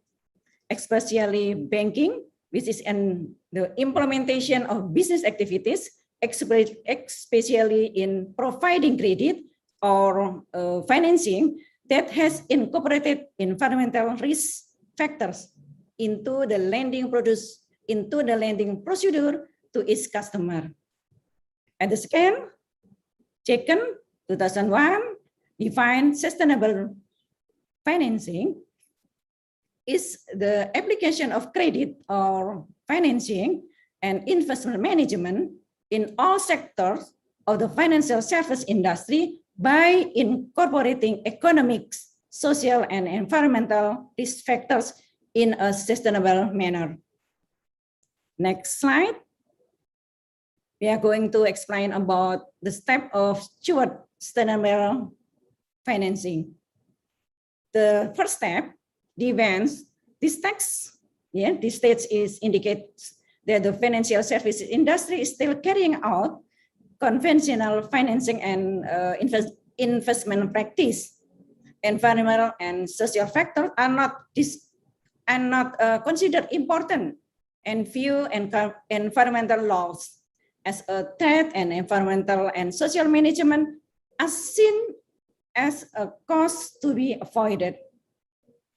especially banking, which is in the implementation of business activities, especially in providing credit or financing that has incorporated environmental risk factors into the lending procedure to its customer. And the second, 2001, defined sustainable financing is the application of credit or financing and investment management in all sectors of the financial service industry by incorporating economics, social, and environmental risk factors in a sustainable manner. Next slide. We are going to explain about the step of toward sustainable financing. The first step, this text indicates that the financial services industry is still carrying out conventional financing and investment practice. Environmental and social factors are not considered important and view environmental laws as a threat, and environmental and social management are seen as a cost to be avoided.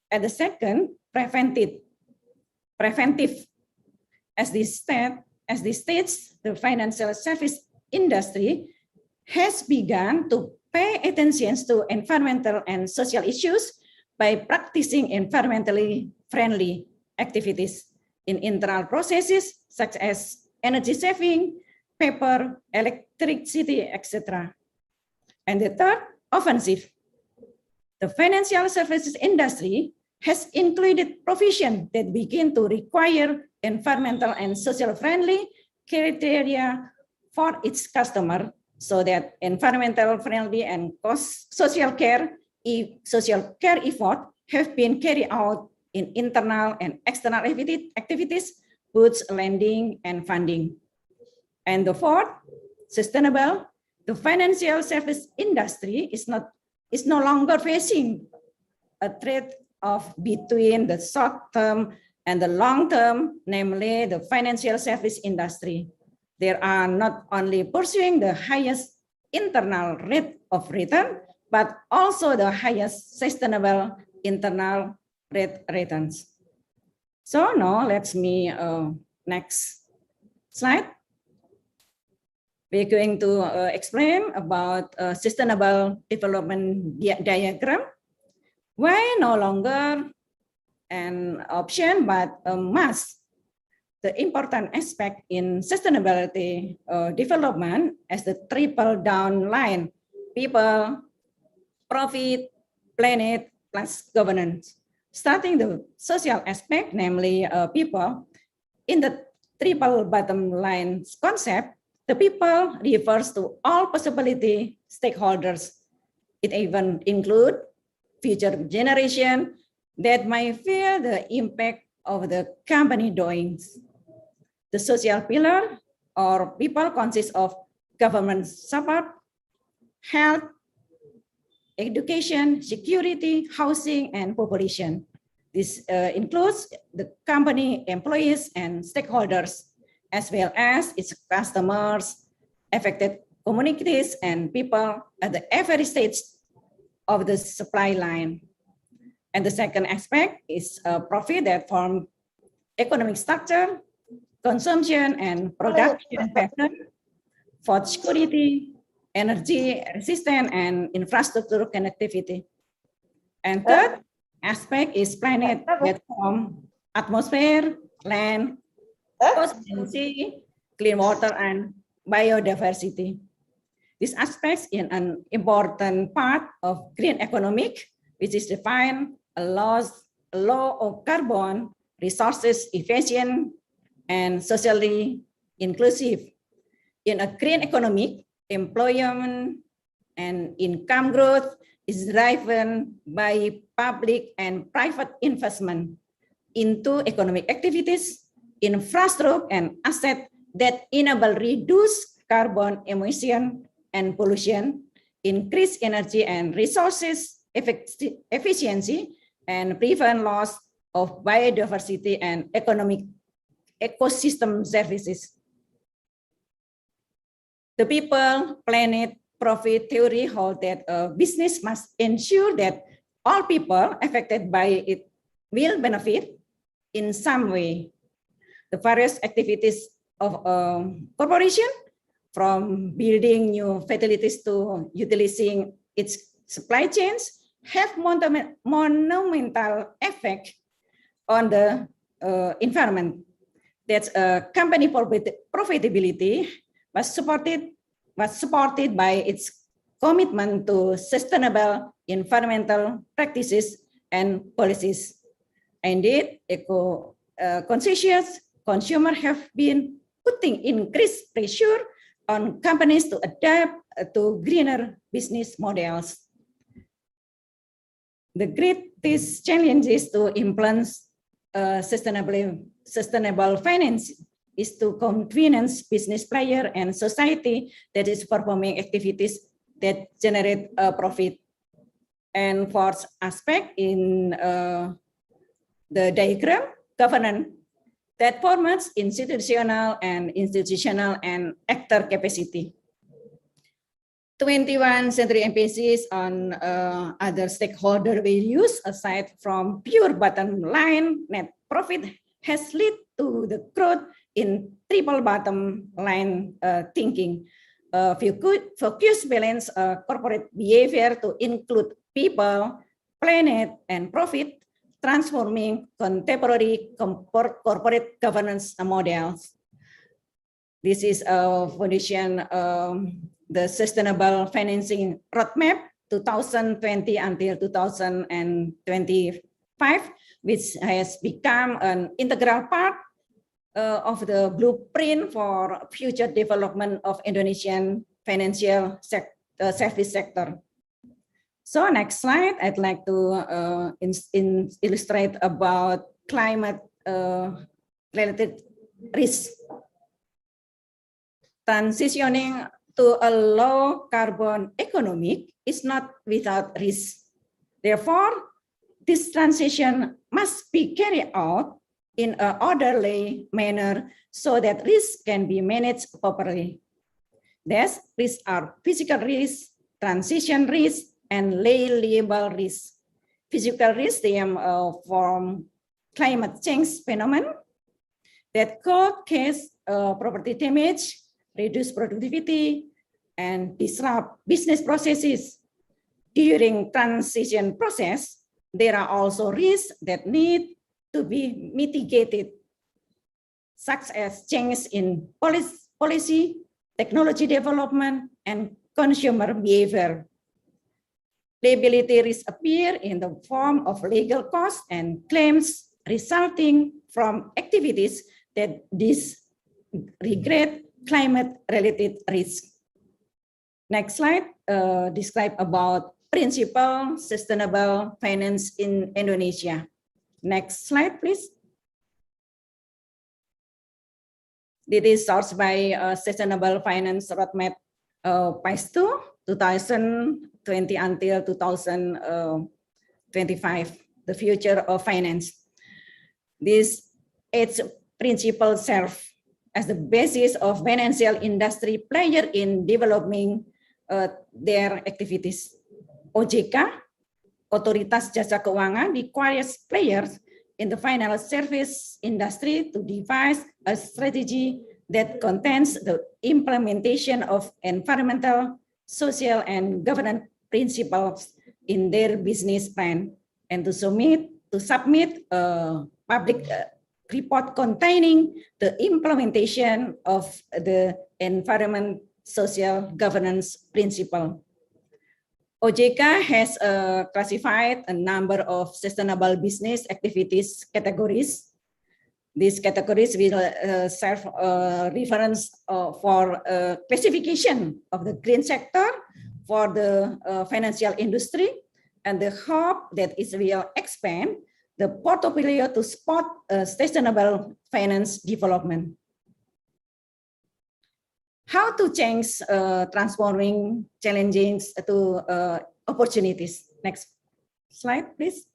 At the second, preventive. As this states, the financial service industry has begun to pay attention to environmental and social issues by practicing environmentally friendly activities in internal processes such as energy saving, paper, electricity, etc. And the third, offensive. The financial services industry has included provisions that begin to require environmental and social friendly criteria for its customer, so that environmental friendly and social care effort have been carried out in internal and external activities, both lending and funding. And the fourth, sustainable. The financial service industry is no longer facing a trade-off between the short term and the long term, namely the financial service industry. They are not only pursuing the highest internal rate of return, but also the highest sustainable internal rate returns. So now let's next slide. We're going to explain about sustainable development diagram. Why no longer an option but a must? The important aspect in sustainability development as the triple down line: people, profit, planet, plus governance. Starting the social aspect, namely people, in the triple bottom line concept, the people refers to all possibility stakeholders. It even includes future generation that might feel the impact of the company doings. The social pillar or people consists of government support, health, education, security, housing, and population. This includes the company employees and stakeholders, as well as its customers, affected communities, and people at the every stage of the supply line. And the second aspect is profit that form economic structure, consumption and production pattern, food security, energy resistance, and infrastructure connectivity. And third aspect is planet that form atmosphere, land, ocean, sea, clean water, and biodiversity. These aspects in an important part of green economic, which is defined a low of carbon, resources efficient, and socially inclusive. In a green economic, employment and income growth is driven by public and private investment into economic activities, infrastructure, and assets that enable reduce carbon emission and pollution, increase energy and resources efficiency, and prevent loss of biodiversity and economic ecosystem services. The people, planet, profit theory hold that a business must ensure that all people affected by it will benefit in some way. The various activities of a corporation, from building new facilities to utilizing its supply chains, have monumental effect on the environment. That's company profitability was supported by its commitment to sustainable environmental practices and policies. Indeed, eco-conscious consumers have been putting increased pressure on companies to adapt to greener business models. The greatest challenge is to implement sustainable finance is to convince business player and society that is performing activities that generate a profit. And fourth aspect in the diagram, governance, that formats institutional and actor capacity. 21 century emphasis on other stakeholder values aside from pure bottom line net profit has led to the growth in triple bottom line thinking. If you could focus balance corporate behavior to include people, planet, and profit, transforming contemporary corporate governance models. This is a foundation, the Sustainable Financing Roadmap 2020 until 2025, which has become an integral part of the blueprint for future development of Indonesian financial service sector. So next slide, I'd like to illustrate about climate related risk. Transitioning to a low carbon economy is not without risk. Therefore, this transition must be carried out in an orderly manner so that risk can be managed properly. These risks are physical risk, transition risk, and label risk. Physical risk stem from climate change phenomenon that could cause property damage, reduce productivity, and disrupt business processes. During transition process, there are also risks that need to be mitigated, such as changes in policy, technology development, and consumer behavior. Liability risks appear in the form of legal costs and claims resulting from activities that disregard climate-related risks. Next slide, describe about principal sustainable finance in Indonesia. Next slide, please. This is sourced by Sustainable Finance Roadmap PAIS 2, 2020 until 2025, the future of finance. These 8 principles serve as the basis of financial industry player in developing their activities. OJK, Otoritas Jasa Keuangan, requires players in the financial service industry to devise a strategy that contains the implementation of environmental, social, and governance principles in their business plan, and to submit a public report containing the implementation of the environment, social governance principle. OJK has classified a number of sustainable business activities categories. These categories will serve reference for classification of the green sector for the financial industry, and the hope that it will expand the portfolio to support sustainable finance development. How to change transforming challenges to opportunities. Next slide, please.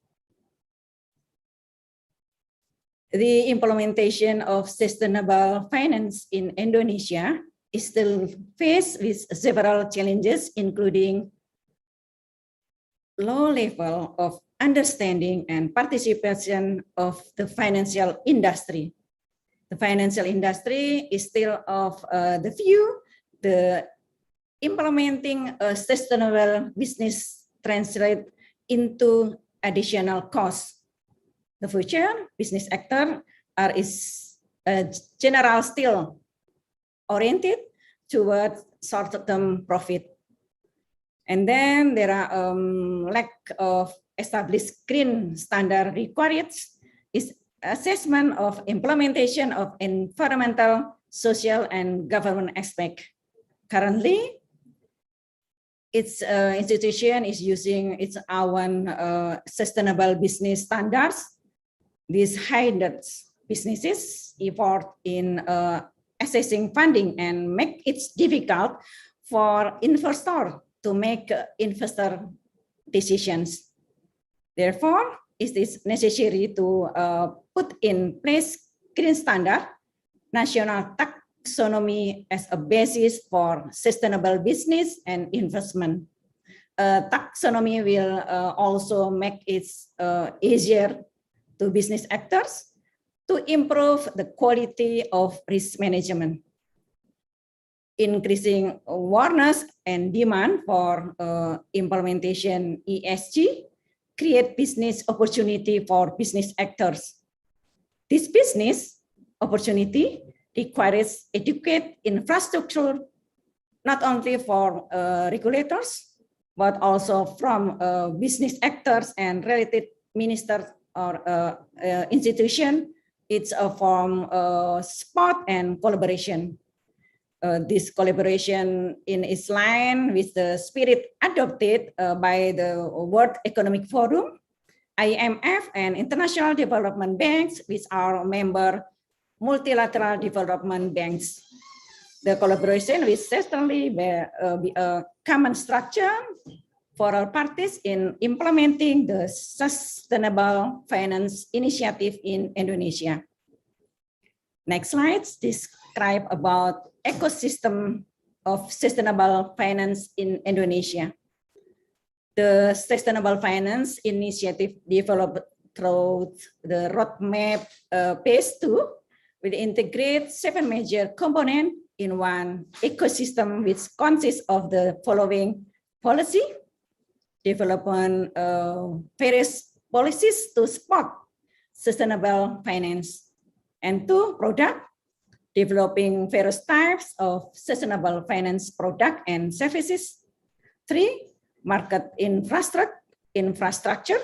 The implementation of sustainable finance in Indonesia is still faced with several challenges, including low level of understanding and participation of the financial industry. The financial industry is still of the view the implementing a sustainable business translate into additional costs. The future business actor is general still oriented towards short-term profit. And then there are lack of established green standard requirements, is assessment of implementation of environmental, social, and government aspect. Currently, its institution is using its own sustainable business standards. These hinders businesses effort in assessing funding and make it difficult for investor to make investor decisions. Therefore, it is necessary to put in place green standard, national taxonomy as a basis for sustainable business and investment. Taxonomy will also make it easier to business actors to improve the quality of risk management. Increasing awareness and demand for implementation ESG create business opportunity for business actors. This business opportunity requires adequate infrastructure, not only for regulators, but also from business actors and related ministers or institution. It's a form of support and collaboration. This collaboration is line with the spirit adopted by the World Economic Forum, IMF, and international development banks, which are member multilateral development banks. The collaboration will certainly be a common structure for all parties in implementing the sustainable finance initiative in Indonesia. Next slide describe about ecosystem of sustainable finance in Indonesia. The Sustainable Finance Initiative developed through the roadmap PAIS 2 will integrate 7 major components in one ecosystem, which consists of the following: policy, development, various policies to support sustainable finance. And 2, product, developing various types of sustainable finance product and services. 3, market infrastructure,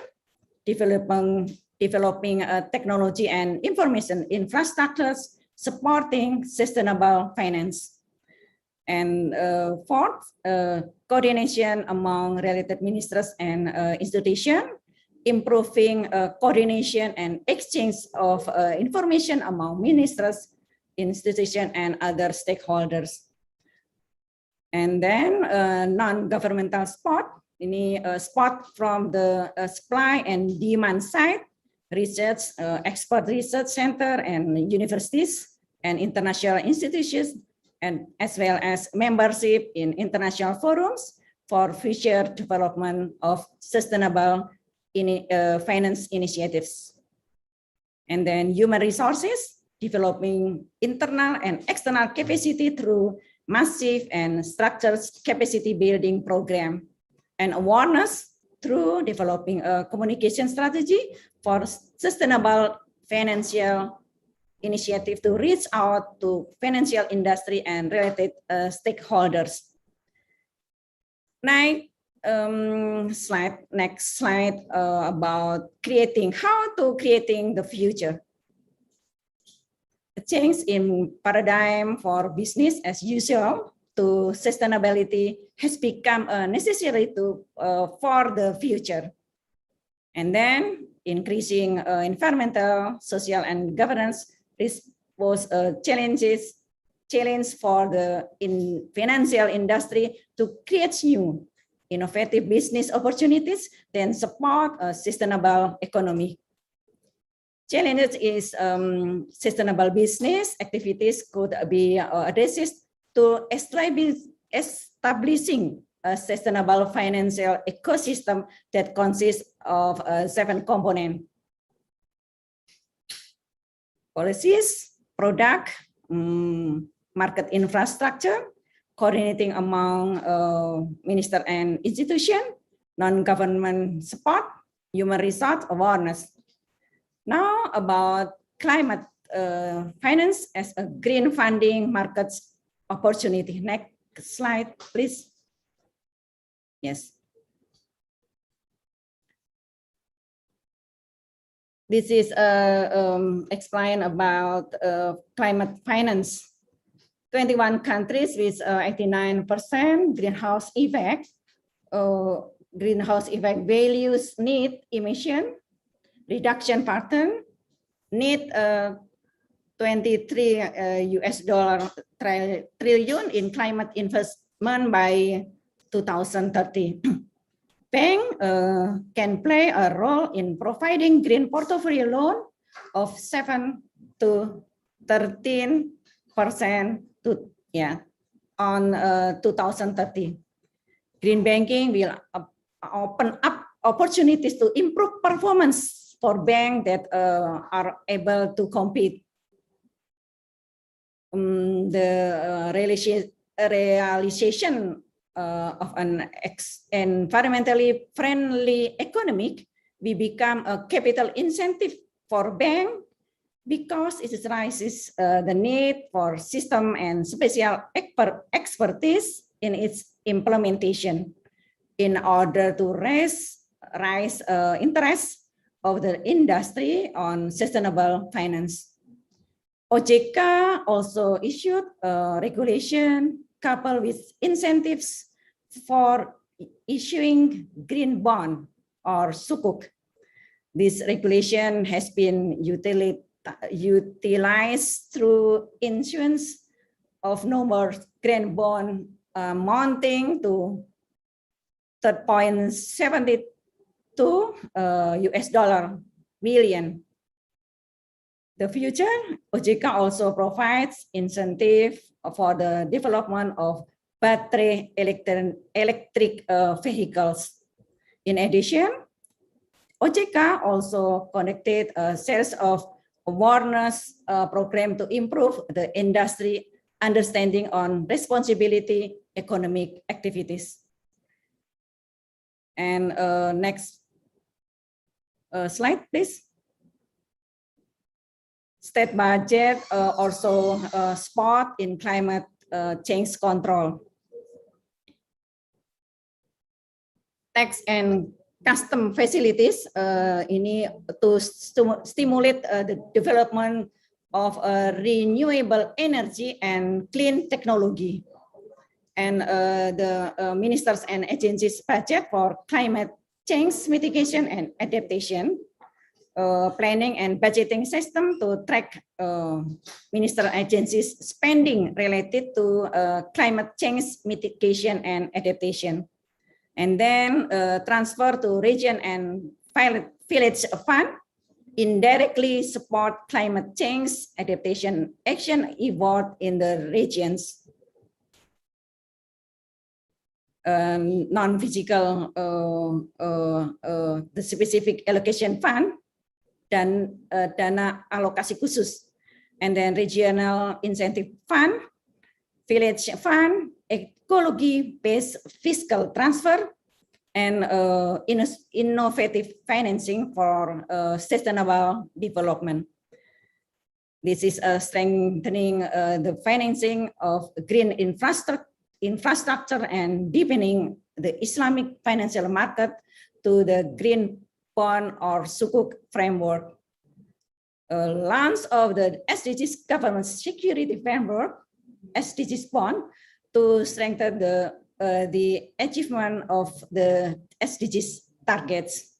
developing technology and information infrastructures supporting sustainable finance. And 4th, coordination among related ministers and institutions, improving coordination and exchange of information among ministers, institutions, and other stakeholders. And then non-governmental support, ini support from the supply and demand side, research, expert research center and universities and international institutions, and as well as membership in international forums for future development of sustainable finance initiatives. And then human resources, developing internal and external capacity through massive and structured capacity building program, and awareness through developing a communication strategy for sustainable financial initiative to reach out to financial industry and related stakeholders. Next slide about how to creating the future. A change in paradigm for business as usual to sustainability has become necessary for the future. And then increasing environmental, social, and governance pose challenge for the financial industry to create new innovative business opportunities, then support a sustainable economy. Challenges is sustainable business activities could be addressed to establishing a sustainable financial ecosystem that consists of 7 components: policies, product, market infrastructure, coordinating among minister and institution, non-government support, human resource awareness. Now about climate finance as a green funding markets opportunity. Next slide, please. Yes. This is explain about climate finance. 21 countries with 89% greenhouse effect. Greenhouse effect values need emission reduction pattern, need $23 trillion in climate investment by 2030. Bank can play a role in providing green portfolio loan of 7 to 13% on 2030. Green banking will open up opportunities to improve performance for banks that are able to compete. The realization of an environmentally friendly economy will become a capital incentive for banks because it raises the need for system and special expertise in its implementation in order to raise interest of the industry on sustainable finance. OJK also issued a regulation coupled with incentives for issuing green bond or sukuk. This regulation has been utilized through issuance of number green bond amounting to $3.72 billion. The future, OJK also provides incentive for the development of battery electric vehicles. In addition, OJK also conducted a series of awareness program to improve the industry understanding on responsibility economic activities. And next Slide, please. State budget also support in climate change control. Tax and custom facilities ini to stimulate the development of renewable energy and clean technology. And the ministers and agencies budget for climate change mitigation and adaptation, planning and budgeting system to track minister agencies spending related to climate change mitigation and adaptation. And then transfer to region and village fund indirectly support climate change adaptation action effort in the regions. Non-physical the specific allocation fund dan dana alokasi khusus, and then regional incentive fund, village fund, ecology-based fiscal transfer, and innovative financing for sustainable development. This is strengthening the financing of green infrastructure and deepening the Islamic financial market to the green bond or sukuk framework. Launch of the SDGs government security framework, SDGs bond, to strengthen the achievement of the SDGs targets.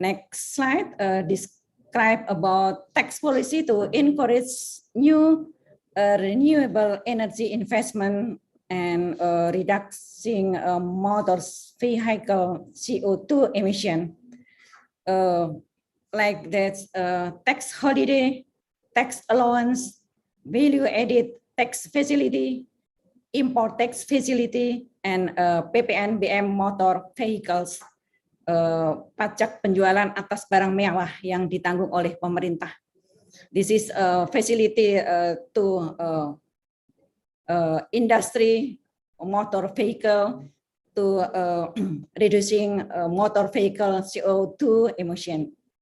Next slide describe about tax policy to encourage new renewable energy investment and reducing motor vehicle CO2 emission. Like that, tax holiday, tax allowance, value-added tax facility, import tax facility, and PPNBM motor vehicles. Pajak penjualan atas barang mewah yang ditanggung oleh pemerintah. This is a facility to industry motor vehicle to reducing motor vehicle CO2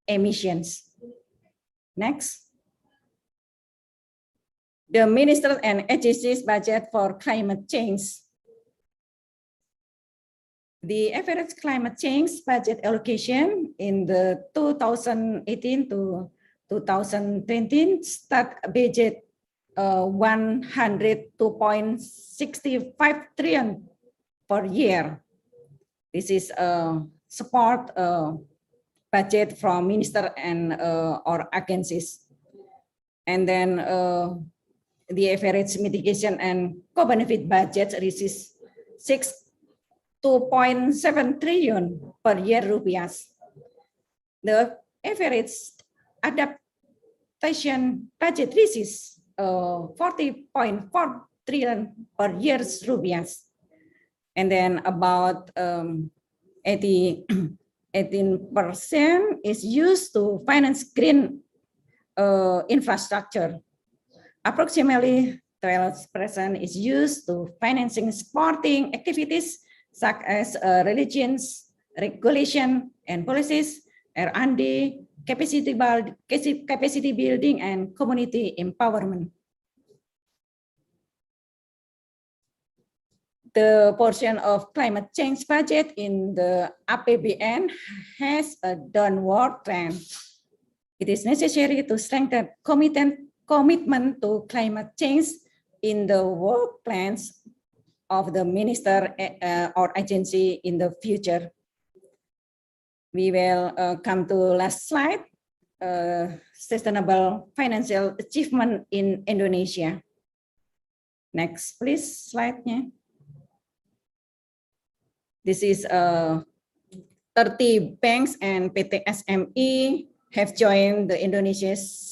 emissions. Next. The minister and agencies budget for climate change. The average climate change budget allocation in the 2018 to 2020 start budget 102.65 trillion per year. This is support budget from minister and or agencies. And then the average mitigation and co-benefit budget reaches 2.7 trillion per year rupiahs. The average adaptation budget reaches 40.4 trillion per year rupiahs. And then about 18% is used to finance green infrastructure. Approximately 12% is used to financing sporting activities such as religions, regulation and policies, R&D, capacity building, and community empowerment. The portion of climate change budget in the APBN has a downward trend. It is necessary to strengthen commitment to climate change in the work plans of the minister or agency in the future. We will come to last slide, sustainable financial achievement in Indonesia. Next, please, slide-nya. This is 30 banks and PT SME have joined the Indonesia's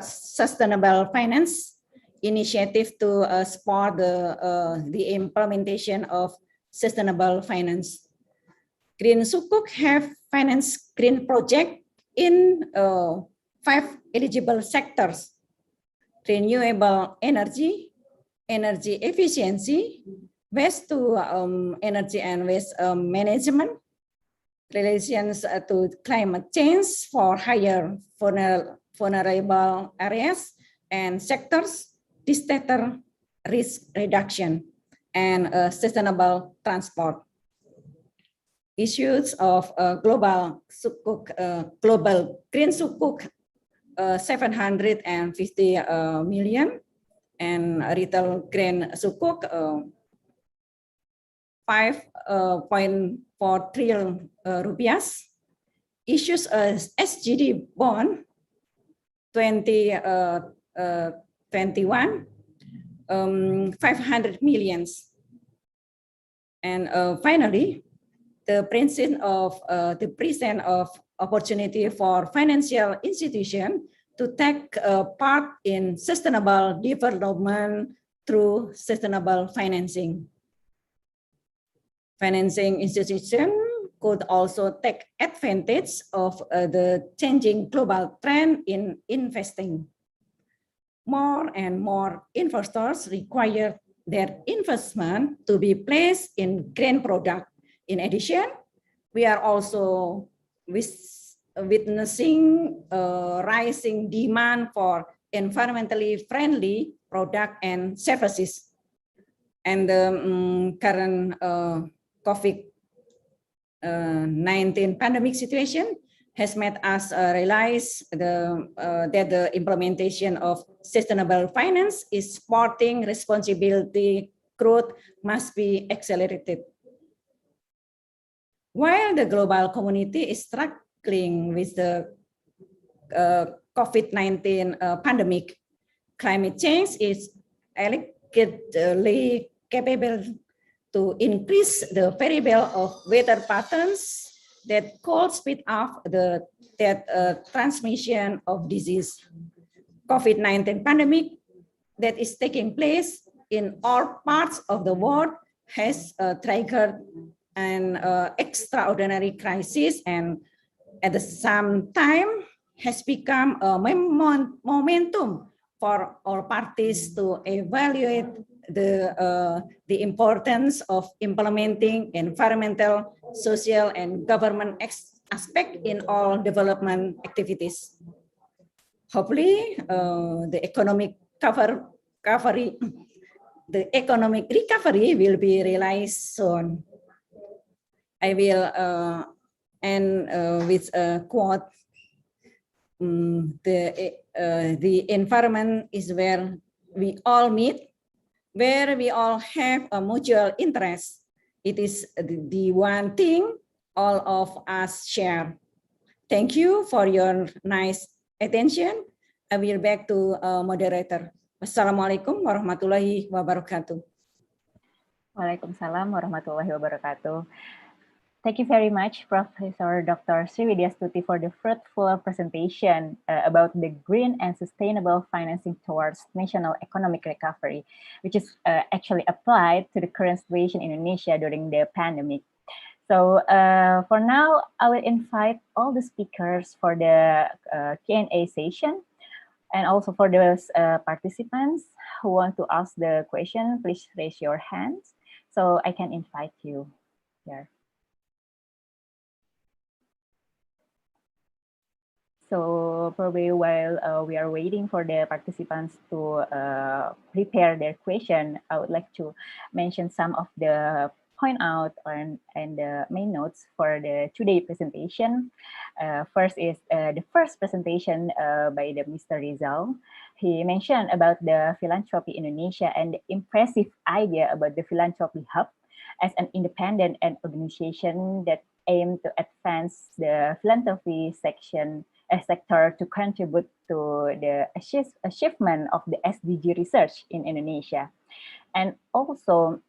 Sustainable Finance Initiative to support the implementation of sustainable finance. Green Sukuk have financed green project in 5 eligible sectors: renewable energy, energy efficiency, waste to energy and waste management, relations to climate change for higher vulnerable areas and sectors, disaster risk reduction, and sustainable transport. Issues of global green sukuk 750 million, and retail green sukuk 5.4 trillion rupiahs. Issues SGD bond 2021 500 millions. And finally, the presence of opportunity for financial institution to take part in sustainable development through sustainable financing. Financing institution could also take advantage of the changing global trend in investing. More and more investors require their investment to be placed in green product. In addition, we are also witnessing rising demand for environmentally friendly product and services. And the current COVID-19 pandemic situation has made us realize that the implementation of sustainable finance is supporting responsibility growth must be accelerated. While the global community is struggling with the COVID-19 pandemic, climate change is allegedly capable to increase the variable of weather patterns that could speed up the transmission of disease. COVID-19 pandemic that is taking place in all parts of the world has triggered an extraordinary crisis, and at the same time has become a momentum for all parties to evaluate the importance of implementing environmental, social, and government aspect in all development activities. Hopefully, the economic recovery will be realized soon. I will end with a quote. The environment is where we all meet, where we all have a mutual interest. It is the one thing all of us share. Thank you for your nice attention. I will back to moderator. Wassalamualaikum warahmatullahi wabarakatuh. Waalaikumsalam warahmatullahi wabarakatuh. Thank you very much, Professor Dr. Sriwidyastuti, for the fruitful presentation about the green and sustainable financing towards national economic recovery, which is actually applied to the current situation in Indonesia during the pandemic. So for now, I will invite all the speakers for the Q&A session, and also for those participants who want to ask the question, please raise your hands so I can invite you here. So probably while we are waiting for the participants to prepare their question, I would like to mention some of the point out and the main notes for the today presentation. First is the first presentation by the Mr. Rizal. He mentioned about the Philanthropy Indonesia and the impressive idea about the Philanthropy Hub as an independent and organization that aim to advance the philanthropy sector to contribute to the achievement of the SDG research in Indonesia. And also,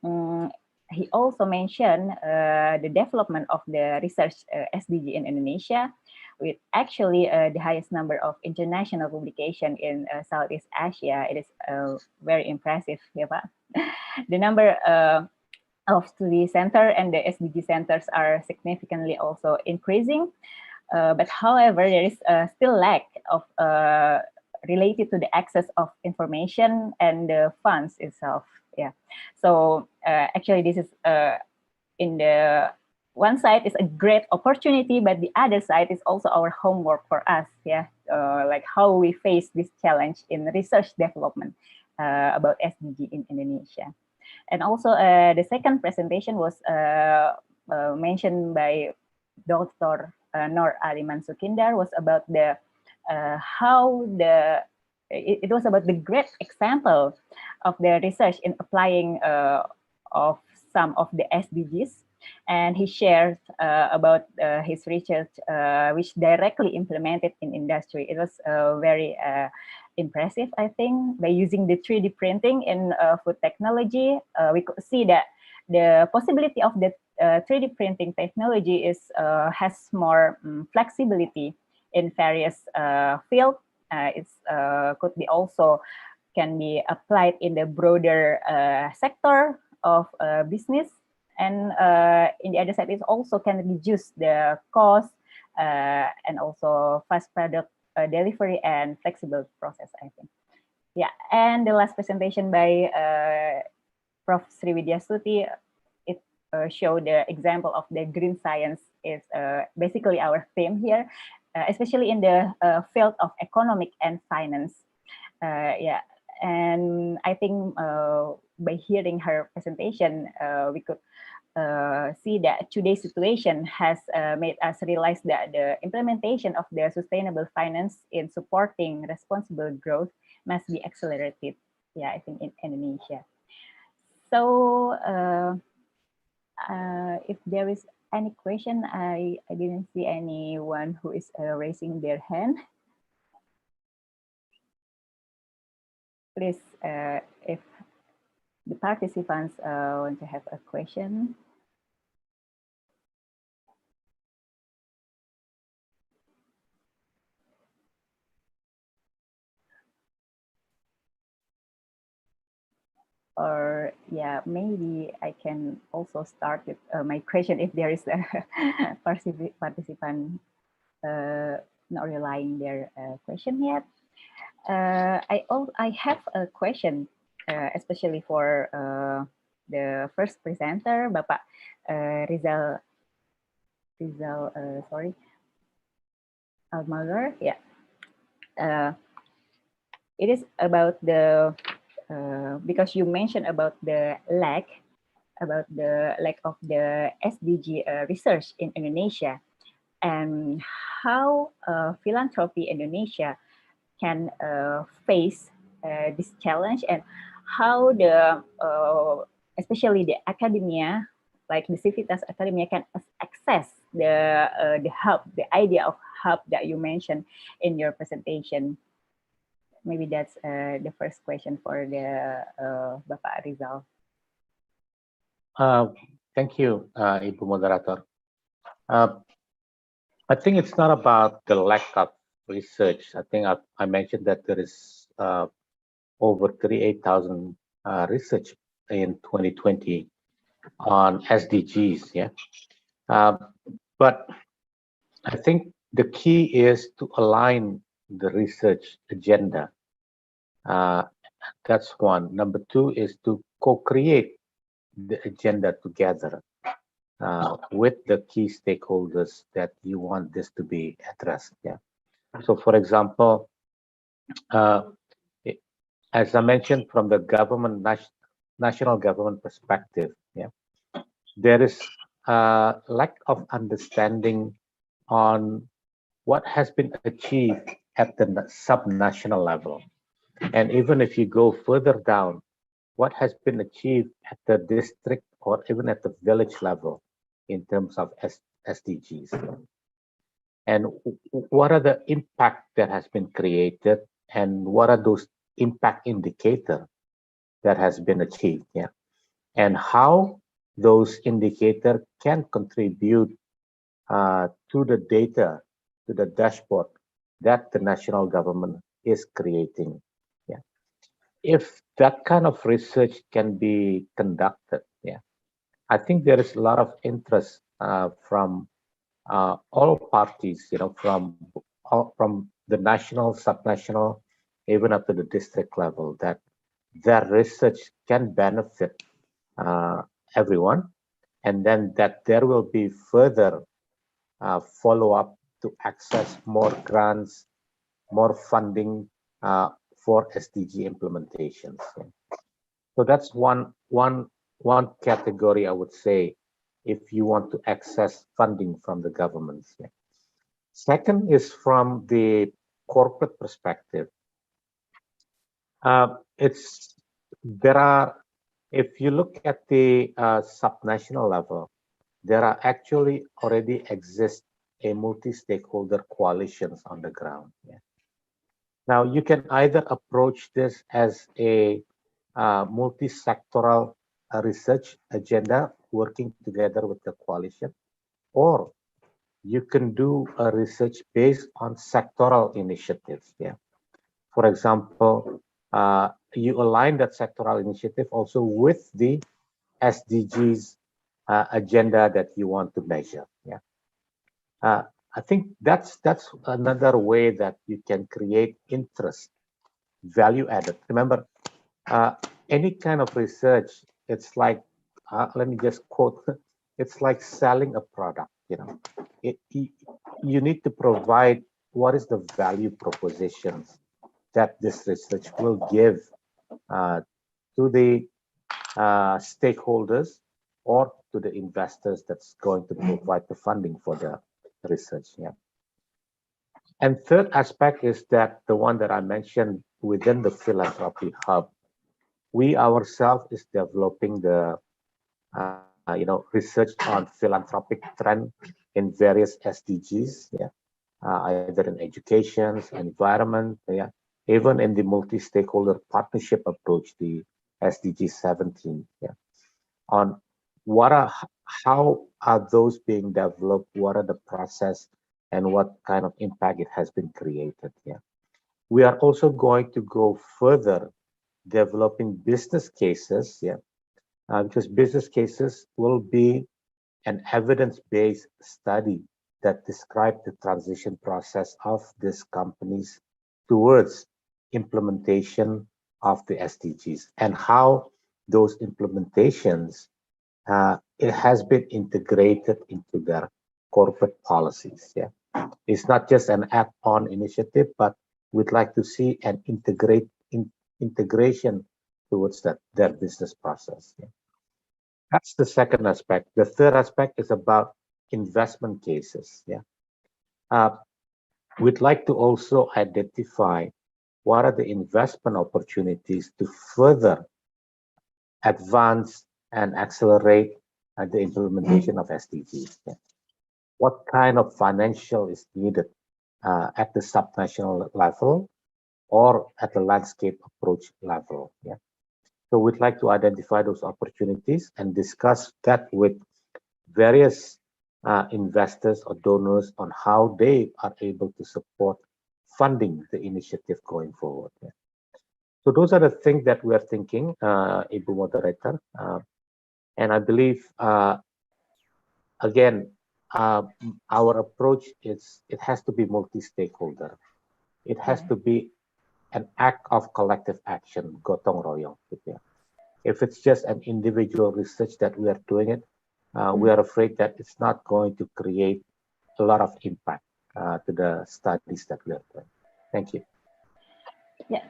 he also mentioned the development of the research SDG in Indonesia, with actually the highest number of international publication in Southeast Asia. It is very impressive, yeah, Pak. The number of study center and the SDG centers are significantly also increasing. But however, there is still lack of related to the access of information and the funds itself. Yeah. So actually, this is in the one side is a great opportunity, but the other side is also our homework for us. Yeah, like how we face this challenge in research development about SDG in Indonesia. And also the second presentation was mentioned by Dr. Nur Aliman Sukindar, was about the how it was about the great example of the research in applying of some of the SDGs, and he shared about his research which directly implemented in industry. It was very impressive, I think. By using the 3D printing in food technology, we could see that the possibility of the 3D printing technology is has more flexibility in various fields. It's could be also can be applied in the broader sector of business, and in the other side, it also can reduce the cost and also fast product delivery and flexible process, I think. Yeah, and the last presentation by Prof. Srividya Stuti, it showed the example of the green science is basically our theme here, especially in the field of economic and finance. Yeah, and I think by hearing her presentation, we could see that today's situation has made us realize that the implementation of the sustainable finance in supporting responsible growth must be accelerated. Yeah, I think in Indonesia. So if there is any question, I didn't see anyone who is raising their hand. Please, if the participants want to have a question. Or yeah, maybe I can also start with my question if there is a participant not relying their question yet. I have a question, especially for the first presenter, Bapak Rizal sorry, Almagar. Yeah, it is about the because you mentioned about the lack of the SDG research in Indonesia, and how Philanthropy Indonesia can face this challenge, and how the especially the academia, like the Civitas Academia, can access the hub, the idea of hub that you mentioned in your presentation. Maybe that's the first question for the Bapak Rizal. Thank you, Ibu Moderator. I think it's not about the lack of research. I think I mentioned that there is over 38,000 research in 2020 on SDGs. Yeah, but I think the key is to align the research agenda. That's one. Number two is to co-create the agenda together with the key stakeholders that you want this to be addressed. Yeah. So, for example, as I mentioned, from the government, national government perspective, yeah, there is a lack of understanding on what has been achieved at the sub-national level. And even if you go further down, what has been achieved at the district or even at the village level in terms of SDGs. And what are the impact that has been created, and what are those impact indicators that has been achieved, yeah, and how those indicators can contribute to the data, to the dashboard that the national government is creating. Yeah, if that kind of research can be conducted, yeah, I think there is a lot of interest from all parties, you know, from the national, subnational, even up to the district level, that their research can benefit everyone, and then that there will be further follow-up to access more grants, more funding for SDG implementations. So that's one category, I would say, if you want to access funding from the governments. Second is from the corporate perspective. If you look at the subnational level, there are actually already exist a multi-stakeholder coalitions on the ground. Now you can either approach this as a multi-sectoral research agenda working together with the coalition, or you can do a research based on sectoral initiatives. For example, you align that sectoral initiative also with the SDGs agenda that you want to measure. I think that's another way that you can create interest, value added. Remember, any kind of research, it's like, let me just quote, it's like selling a product. You need to provide what is the value propositions that this research will give to the stakeholders or to the investors that's going to provide the funding for the research. And third aspect is that the one that I mentioned within the philanthropy hub, we ourselves is developing the research on philanthropic trend in various SDGs, either in education, environment, even in the multi-stakeholder partnership approach, the SDG 17, on how are those being developed, what are the process, and what kind of impact it has been created. We are also going to go further developing business cases, because business cases will be an evidence-based study that describe the transition process of these companies towards implementation of the SDGs and how those implementations it has been integrated into their corporate policies. It's not just an add-on initiative, but we'd like to see an integration towards their business process. That's the second aspect. The third aspect is about investment cases. We'd like to also identify what are the investment opportunities to further advance and accelerate the implementation of SDGs. What kind of financial is needed at the subnational level or at the landscape approach level? So we'd like to identify those opportunities and discuss that with various investors or donors on how they are able to support funding the initiative going forward. So those are the things that we are thinking, Ibu Moderator. And I believe, again, our approach is, it has to be multi-stakeholder. It has to be an act of collective action, gotong royong. If it's just an individual research that we are doing it, we are afraid that it's not going to create a lot of impact to the studies that we are doing. Thank you.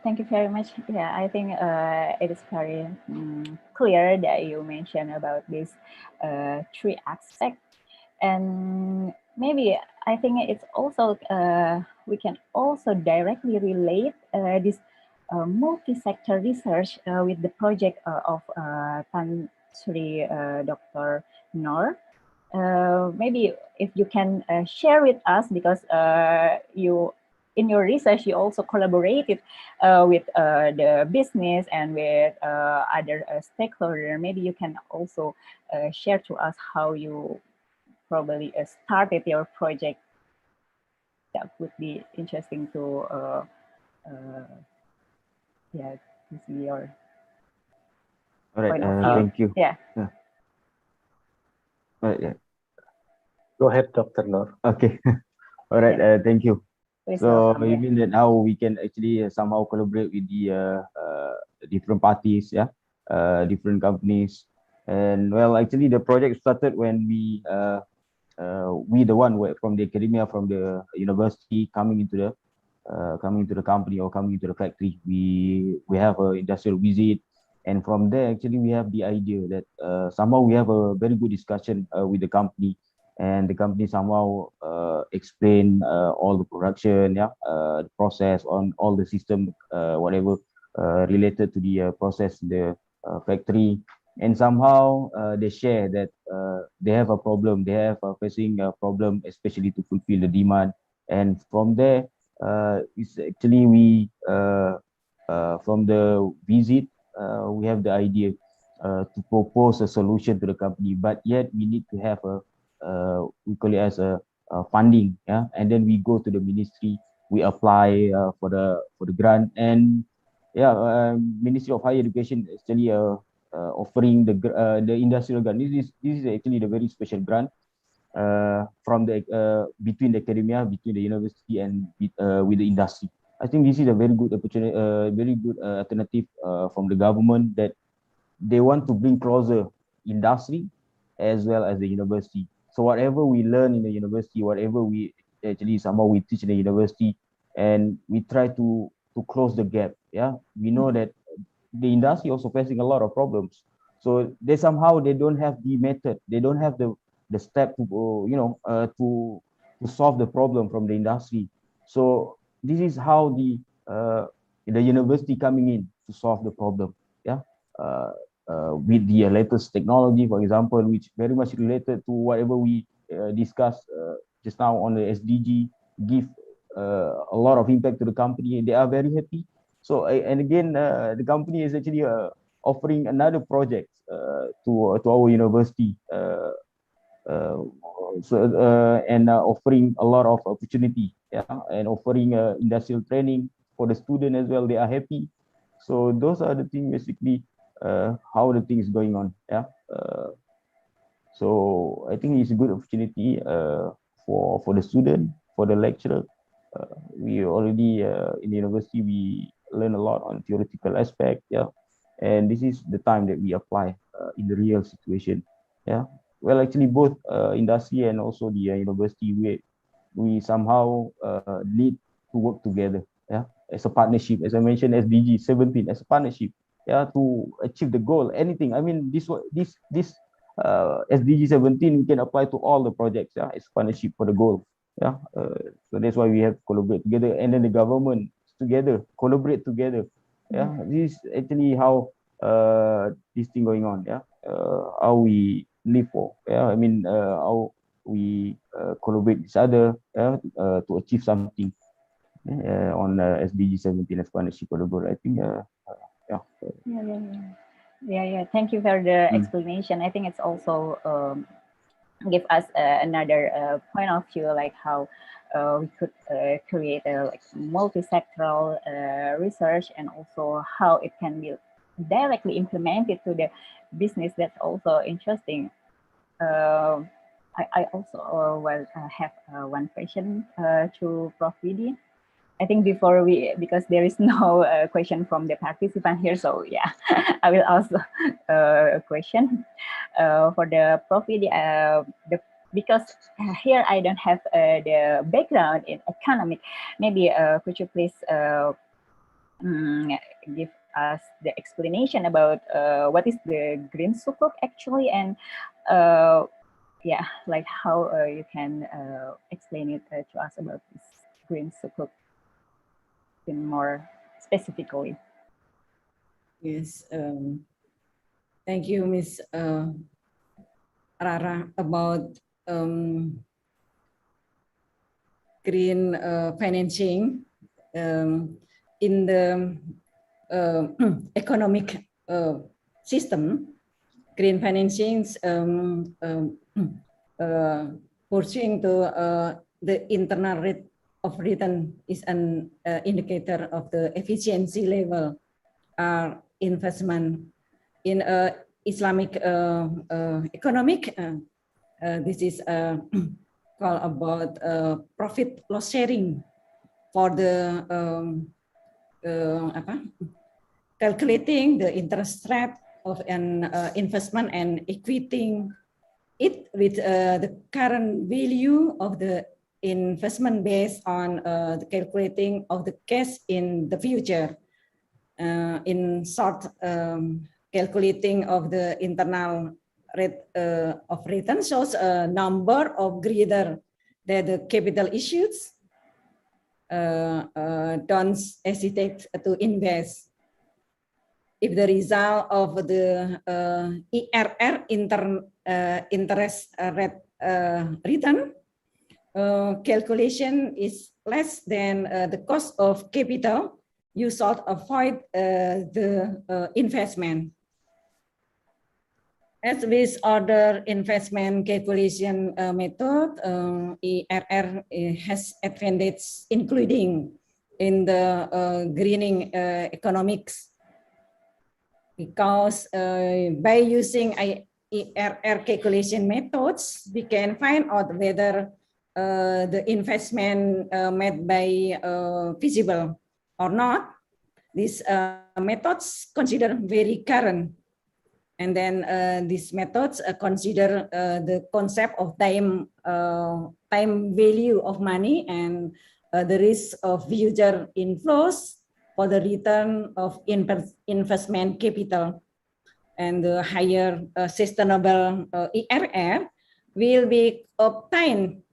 Thank you very much. I think it is very clear that you mentioned about these three aspects, and maybe I think it's also we can also directly relate this multi-sector research with the project of Tan Sri Dr. Noor. Maybe if you can share with us, because you in your research, you also collaborated with the business and with other stakeholders. Maybe you can also share to us how you probably started your project. That would be interesting to to see your. All right, thank you. All right, Go ahead, Dr. Noor. Okay. All right, thank you. So you mean that now we can actually somehow collaborate with the different parties, different companies And well, actually, the project started when we the one from the academia, from the university, coming into the company or coming into the factory. We have an industrial visit, and from there, actually, we have the idea that somehow we have a very good discussion with the company, and the company somehow explain all the production, the process on all the system, whatever related to the process in the factory. And somehow they share that they have a problem, they have facing a problem, especially to fulfill the demand. And from there, it's actually we from the visit, we have the idea to propose a solution to the company, but yet we need to have a we call it as a funding, and then we go to the ministry, we apply for the grant, and Ministry of Higher Education actually offering the industrial grant. This is actually the very special grant from the between the academia, between the university, and with the industry. I think this is a very good opportunity, very good alternative from the government, that they want to bring closer industry as well as the university. So whatever we learn in the university, whatever we actually somehow we teach in the university, and we try to close the gap. We know that the industry also facing a lot of problems. So they somehow they don't have the method, they don't have the step to to solve the problem from the industry. So this is how the university coming in to solve the problem. With the latest technology, for example, which very much related to whatever we discussed just now on the SDG, give a lot of impact to the company, and they are very happy. So and again, the company is actually offering another project to our university, and offering a lot of opportunity, and offering industrial training for the student as well. They are happy. So those are the things basically how the thing is going on. So I think it's a good opportunity for the student, for the lecturer. We already in the university we learn a lot on theoretical aspect, and this is the time that we apply in the real situation. Well, actually both industry and also the university, we somehow need to work together, as a partnership, as I mentioned, SDG 17 as a partnership, to achieve the goal. Anything, I mean, this SDG 17 we can apply to all the projects, as partnership for the goal. So that's why we have to collaborate together, and then the government together collaborate together. This is actually how this thing going on. How we live for. I mean, how we collaborate with each other to achieve something on SDG 17 as partnership for the goal. I think Yeah. Thank you for the explanation. I think it's also give us another point of view, like how we could create a multi-sectoral research, and also how it can be directly implemented to the business. That's also interesting. I also have one question to Prof. Vidi. I think before because there is no question from the participant here, so I will ask a question for the Prof. Vidi. Because here I don't have the background in economic. Maybe could you please give us the explanation about what is the green sukuk actually, and like how you can explain it to us about this green sukuk in more specifically. Yes, thank you, Ms. Rara, about green financing in the economic system. Green financing pursuing to the internal rate of return is an indicator of the efficiency level investment in Islamic economic. This is called about profit loss sharing for the calculating the interest rate of an investment and equating it with the current value of the investment based on the calculating of the cash in the future. In short, calculating of the internal rate of return shows a number of greater than the capital issues. Don't hesitate to invest. If the result of the ERR interest rate return calculation is less than the cost of capital, you should avoid the investment. As with other investment calculation method, ERR has advantage, including in the greening economics, because by using ERR calculation methods, we can find out whether the investment made by feasible or not. These methods consider very current. And then these methods consider the concept of time value of money and the risk of future inflows for the return of investment capital. And the higher sustainable ERR will be obtained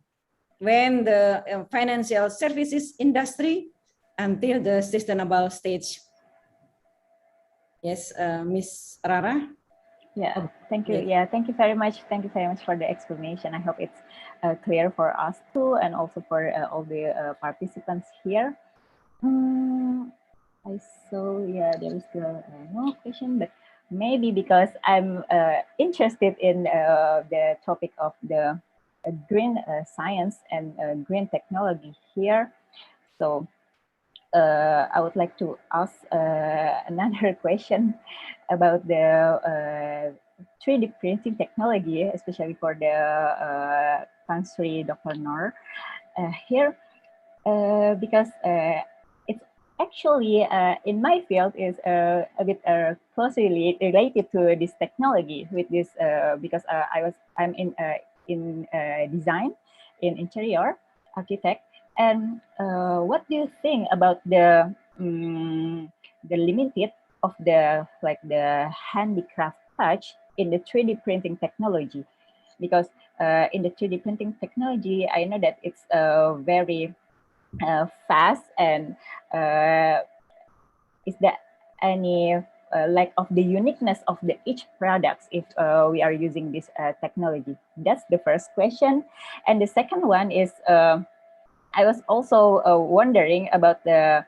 when the financial services industry until the sustainable stage. Yes, Ms. Rara. Yeah, thank you. Yeah, thank you very much. Thank you very much for the explanation. I hope it's clear for us too, and also for all the participants here. I saw, yeah, there is still no question, but maybe because I'm interested in the topic of the green science and green technology here. So I would like to ask another question about the 3D printing technology, especially for the country Dr. Noor here, because it's actually in my field is a bit closely related to this technology with this because I'm in design, in interior architect. And what do you think about the limited of the handicraft touch in the 3D printing technology? Because in the 3D printing technology, I know that it's very fast, and is there any lack of the uniqueness of the each products if we are using this technology? That's the first question. And the second one is I was also wondering about the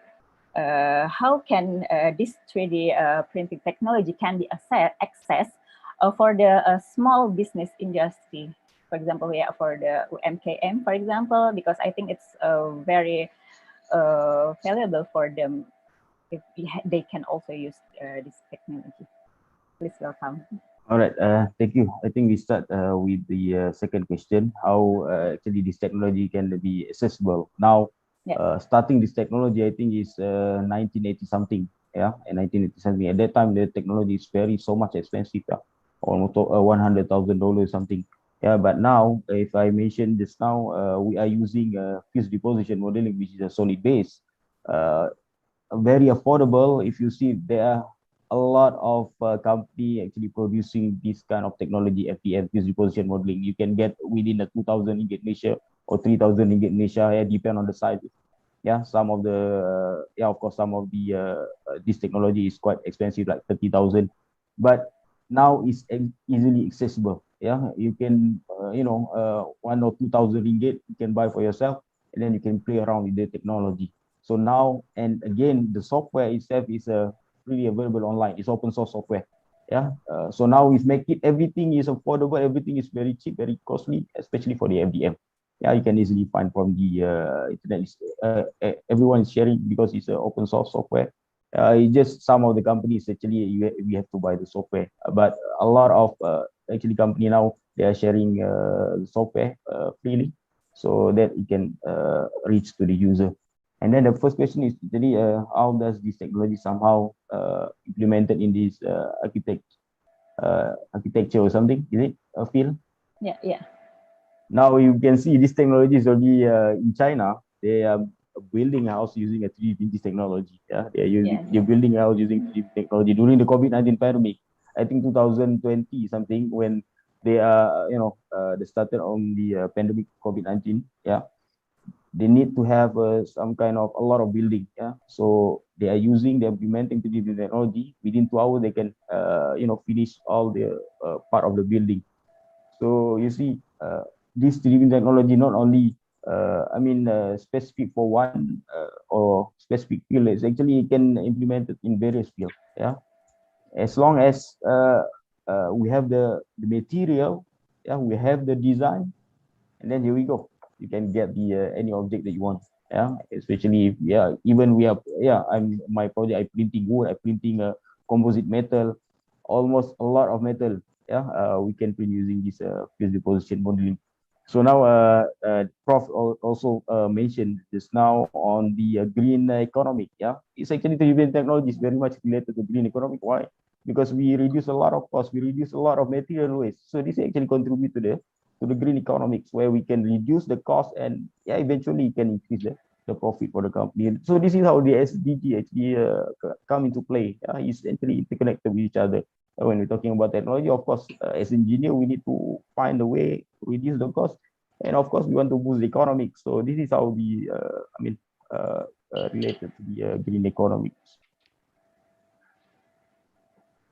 how can this 3D printing technology can be accessed for the small business industry, for example, yeah, for the UMKM, for example, because I think it's very valuable for them if they can also use this technology. Please welcome. All right, thank you. I think we start with the second question, how actually this technology can be accessible. Now, starting this technology, I think is 1980 something, yeah, in 1980 something. At that time, the technology is so much expensive, yeah, almost $100,000 something. Yeah, but now, if I mention this now, we are using fused deposition modeling, which is a solid base, very affordable. If you see, there are a lot of company actually producing this kind of technology, FDM, fused deposition modeling. You can get within the 2,000 ringgit Malaysia or 3,000 ringgit Malaysia. Yeah, depend on the size. Yeah, some of the of course, some of the this technology is quite expensive, like 30,000. But now it's easily accessible. Yeah, you can 1 or 2,000 ringgit you can buy for yourself, and then you can play around with the technology. So now, and again, the software itself is really available online. It's open source software. Yeah. So now we've made it, everything is affordable, everything is very cheap, very costly, especially for the FDM. Yeah, you can easily find from the internet. Everyone is sharing because it's an open source software. It's just some of the companies actually we have to buy the software, but a lot of actually company now they are sharing the software freely, so that it can reach to the user. And then the first question is really how does this technology somehow implemented in this architecture or something. Is it a field? Yeah, yeah. Now you can see this technology is already in China. They are building a house using a 3D printing technology. Yeah, they're building a house using 3D technology during the COVID-19 pandemic. I think 2020 something when they are they started on the pandemic COVID-19. Yeah, they need to have some kind of a lot of building. Yeah, so they're implementing 3D technology. Within 2 hours they can finish all the part of the building. So you see, this 3D technology not only, specific for one or specific field. It's actually can implement it in various fields. Yeah, as long as we have the material, yeah, we have the design, and then here we go. You can get the any object that you want. Yeah, especially if, yeah, even we have, yeah, I'm my project. I printing wood. I printing a composite metal, almost a lot of metal. Yeah, we can print using this field deposition modeling. So now, Prof also mentioned just now on the green economic. Yeah, it's actually the green technology is very much related to green economic. Why? Because we reduce a lot of cost, we reduce a lot of material waste. So this actually contribute to the green economics, where we can reduce the cost and, yeah, eventually can increase the profit for the company. So this is how the SDG actually come into play. It's actually interconnected with each other. When we're talking about technology, of course, as engineer, we need to find a way to reduce the cost, and of course, we want to boost the economics. So this is how the related to the green economics.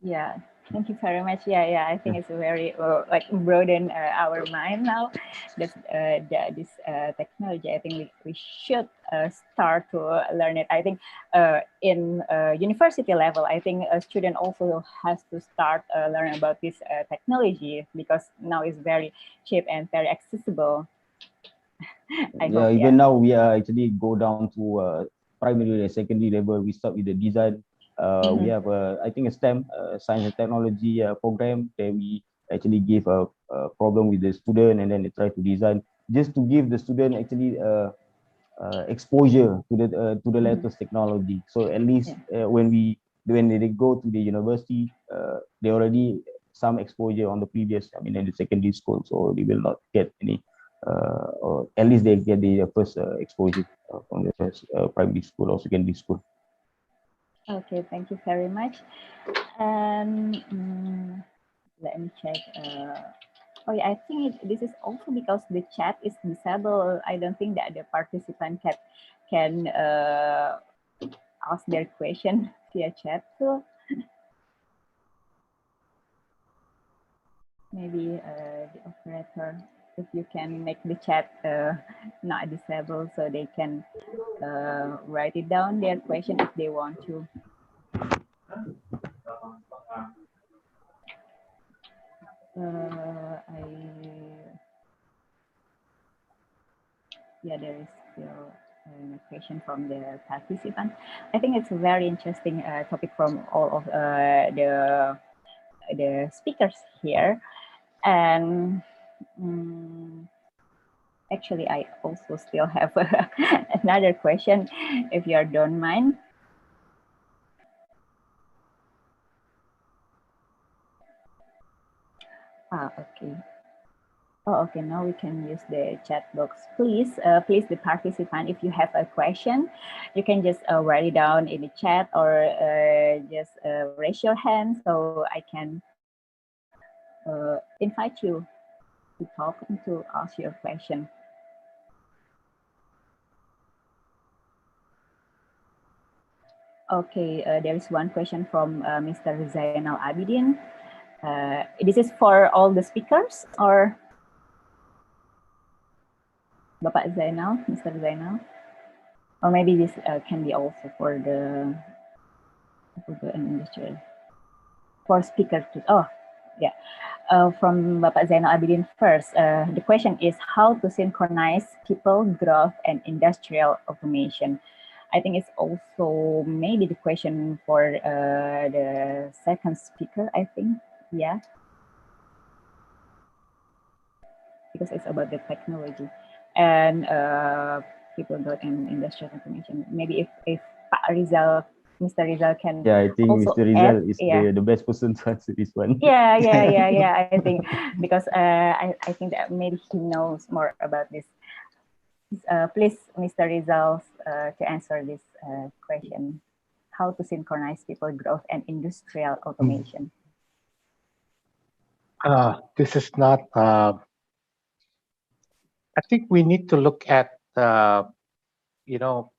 Yeah, thank you very much. Yeah. I think it's very like broaden our mind now. This technology. I think we should start to learn it. I think in university level, I think a student also has to start learning about this technology, because now it's very cheap and very accessible. Even now we are actually go down to primary and secondary level. We start with the design. We have I think a STEM, science and technology program, where we actually give a problem with the student, and then they try to design, just to give the student actually exposure to the latest technology. So at least when they go to the university, they already some exposure on the previous, in the secondary school, so they will not get any, or at least they get the first exposure from the first primary school or secondary school. Okay, thank you very much. And let me check. Oh yeah, I think this is also because the chat is disabled. I don't think that the participant can ask their question via chat. So maybe the operator, if you can make the chat not disabled, so they can write it down their question if they want to. There is still a question from the participant. I think it's a very interesting topic from all of the speakers here. And actually, I also still have another question, if you don't mind. Okay. Oh, okay. Now we can use the chat box. Please, the participant, if you have a question, you can just write it down in the chat, or just raise your hand so I can invite you to talk and to ask your question. Okay, there is one question from Mr. Zainal Abidin. This is for all the speakers, or Bapak Zainal, Mr. Zainal, or maybe this can be also for the industrial, for speaker too. Oh, yeah. From Bapak Zainal Abidin first. The question is how to synchronize people growth and industrial automation. I think it's also maybe the question for the second speaker, I think. Yeah. Because it's about the technology and people growth and industrial automation. Maybe if Pak Rizal Mr. Rizal can Yeah, I think also Mr. Rizal add, is yeah. the best person to answer this one. Yeah. I think because I think that maybe he knows more about this. Please, Mr. Rizal, to answer this question: how to synchronize people growth and industrial automation? This is not. I think we need to look at you know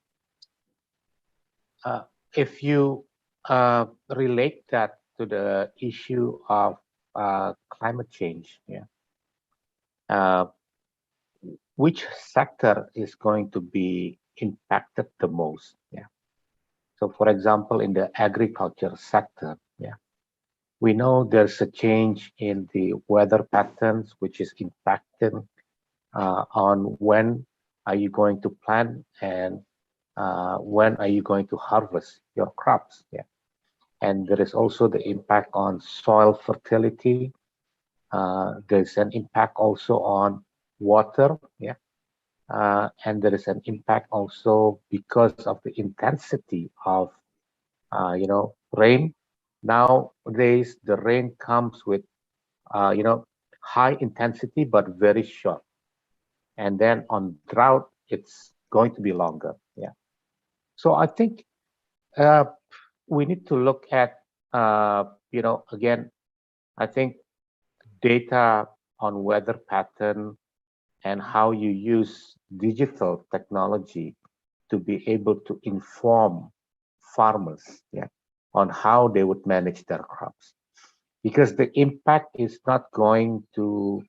if you relate that to the issue of climate change. Yeah. Which sector is going to be impacted the most? Yeah. So, for example, in the agriculture sector, yeah, we know there's a change in the weather patterns, which is impacting on when are you going to plant and when are you going to harvest your crops. Yeah. And there is also the impact on soil fertility. There's an impact also on water. Yeah. And there is an impact also because of the intensity of rain. Nowadays the rain comes with high intensity but very short, and then on drought it's going to be longer. Yeah. So I think we need to look at again, I think data on weather pattern and how you use digital technology to be able to inform farmers, yeah, on how they would manage their crops. Because the impact is not going to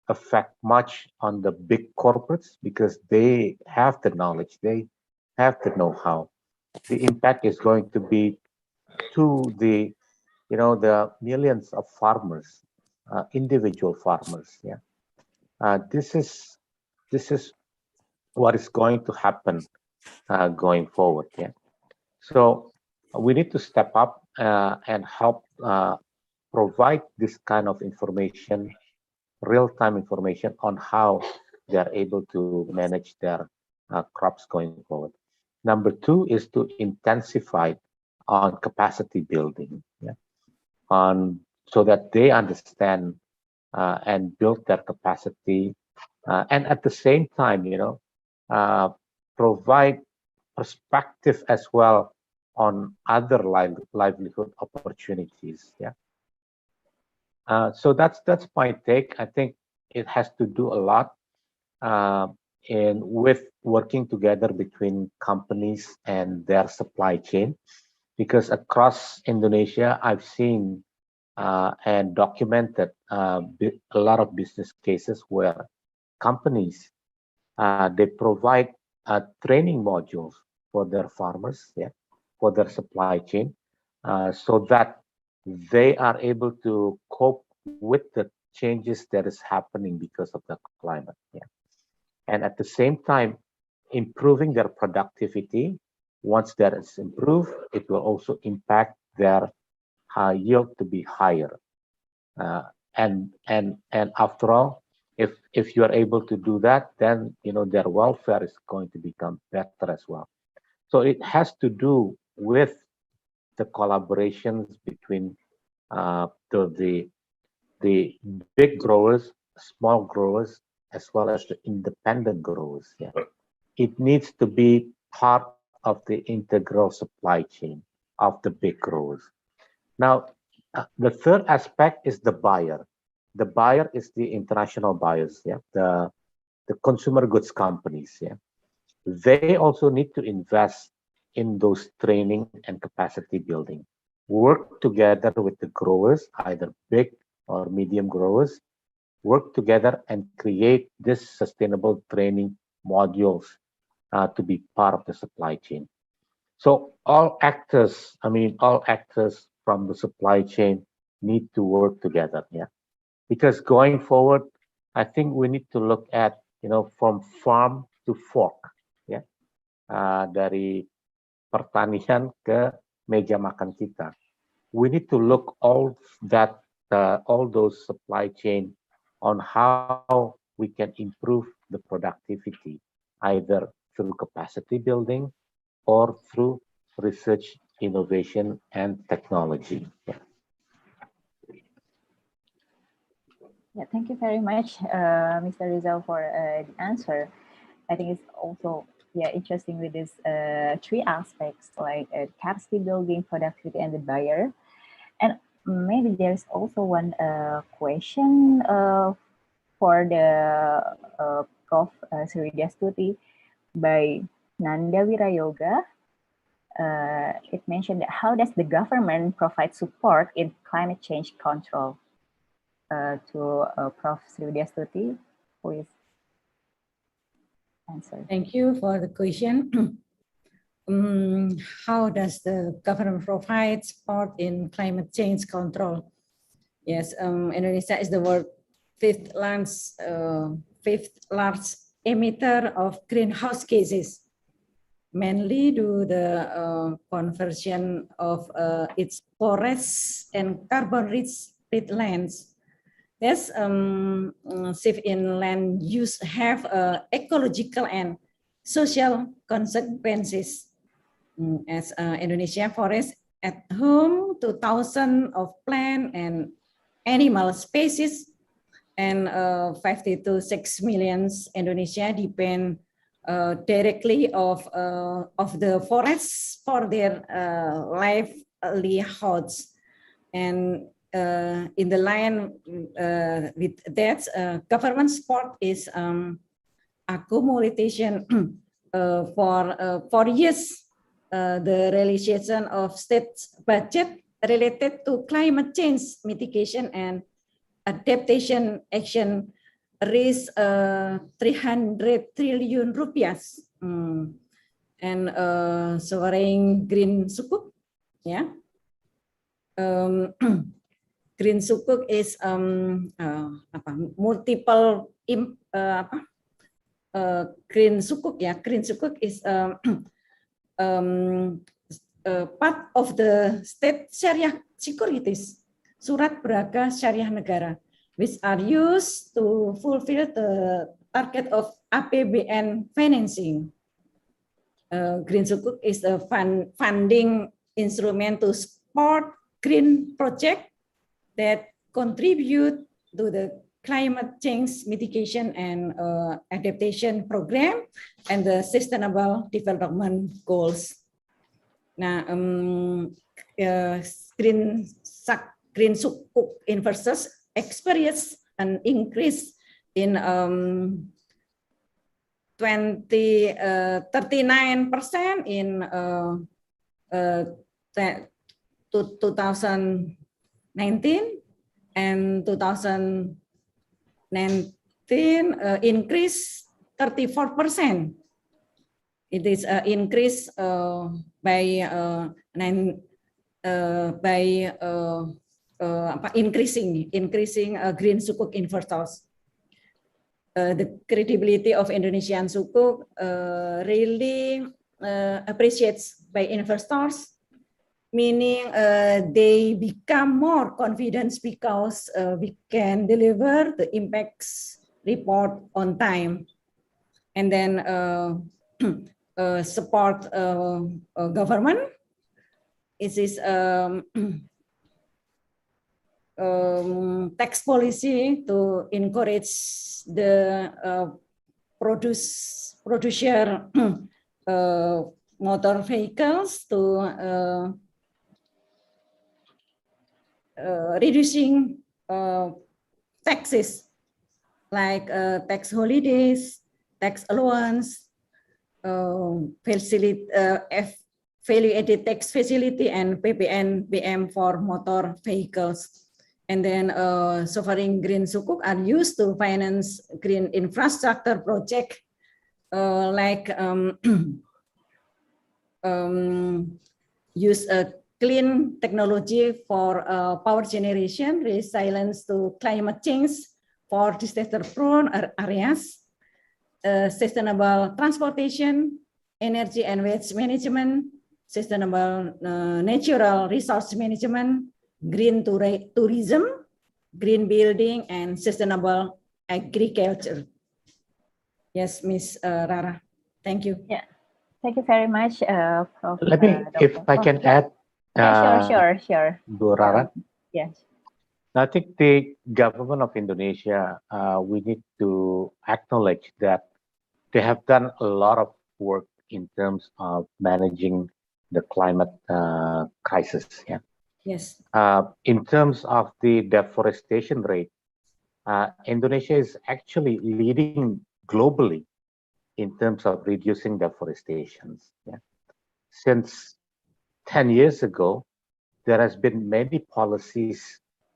affect much on the big corporates because they have the knowledge, they have the know-how. The impact is going to be to the the millions of farmers, individual farmers. Yeah, this is what is going to happen going forward. Yeah. So we need to step up and help provide this kind of information, real-time information on how they are able to manage their crops going forward. Number two is to intensify on capacity building, yeah, on so that they understand and build their capacity, and at the same time, provide perspective as well on other livelihood opportunities. Yeah. So that's my take. I think it has to do a lot in with working together between companies and their supply chain, because across Indonesia, I've seen and documented a lot of business cases where companies they provide training modules for their farmers, yeah, for their supply chain, so that they are able to cope with the changes that is happening because of the climate. Yeah. And at the same time, improving their productivity. Once that is improved, it will also impact their yield to be higher. And after all, if you are able to do that, then their welfare is going to become better as well. So it has to do with the collaborations between the big growers, small growers, as well as the independent growers. Yeah. It needs to be part of the integral supply chain of the big growers. Now, the third aspect is the buyer. The buyer is the international buyers, yeah, the consumer goods companies. Yeah, they also need to invest in those training and capacity building. Work together with the growers, either big or medium growers. Work together and create this sustainable training modules to be part of the supply chain. So all actors from the supply chain need to work together. Yeah, because going forward, I think we need to look at from farm to fork. Ya, dari pertanian ke meja makan kita. We need to look all those supply chain on how we can improve the productivity, either through capacity building or through research innovation, and technology. Yeah, thank you very much, Mr. Rizal, for the answer. I think it's also interesting with these three aspects, like capacity building, productivity, and the buyer. And maybe there's also one question for the Prof. Sriwidya Stuti by Nanda Wirayoga. It mentioned that how does the government provide support in climate change control? To Prof. Srividya Stuti, who is answer. Thank you for the question. How does the government provide support in climate change control? Yes, Indonesia is the world's fifth large emitter of greenhouse gases, mainly due to the conversion of its forests and carbon-rich peatlands. Yes, shift in land use have ecological and social consequences. As Indonesia forest at home to thousands of plant and animal species, and 50 to 6 million Indonesia depend directly of the forests for their livelihoods. And in the line with that, government support is accumulation for 4 years. The realization of state budget related to climate change mitigation and adaptation action raise 300 trillion rupiah. And soaring green sukuk, yeah. Green sukuk is multiple green sukuk, yeah. Green sukuk is part of the state syariah securities, surat berharga syariah negara, which are used to fulfill the target of APBN financing. Green sukuk is a funding instrument to support green project that contribute to the climate change mitigation and adaptation program and the sustainable development goals. Now, green sukuk investors experience an increase in 39% in 2019 and 2019 increase 34%. It is increase by increasing green sukuk investors. The credibility of Indonesian sukuk really appreciates by investors, meaning they become more confident because we can deliver the impacts report on time, and then support government. It is tax policy to encourage the producer motor vehicles to reducing taxes like tax holidays, tax allowance, value-added tax facility, and PPN-BM for motor vehicles. And then sovereign green sukuk are used to finance green infrastructure project like use a clean technology for power generation, resilience to climate change for disaster-prone areas, sustainable transportation, energy and waste management, sustainable natural resource management, green tourism, green building, and sustainable agriculture. Yes, Ms. Rara. Thank you. Yeah, Thank you very much, Prof. Let me, if Dr. I can add, Yeah, sure. Bu Rara. Yes. I think the government of Indonesia, we need to acknowledge that they have done a lot of work in terms of managing the climate crisis. Yeah. Yes. In terms of the deforestation rate, Indonesia is actually leading globally in terms of reducing deforestations. Yeah. Since 10 years ago, there has been many policy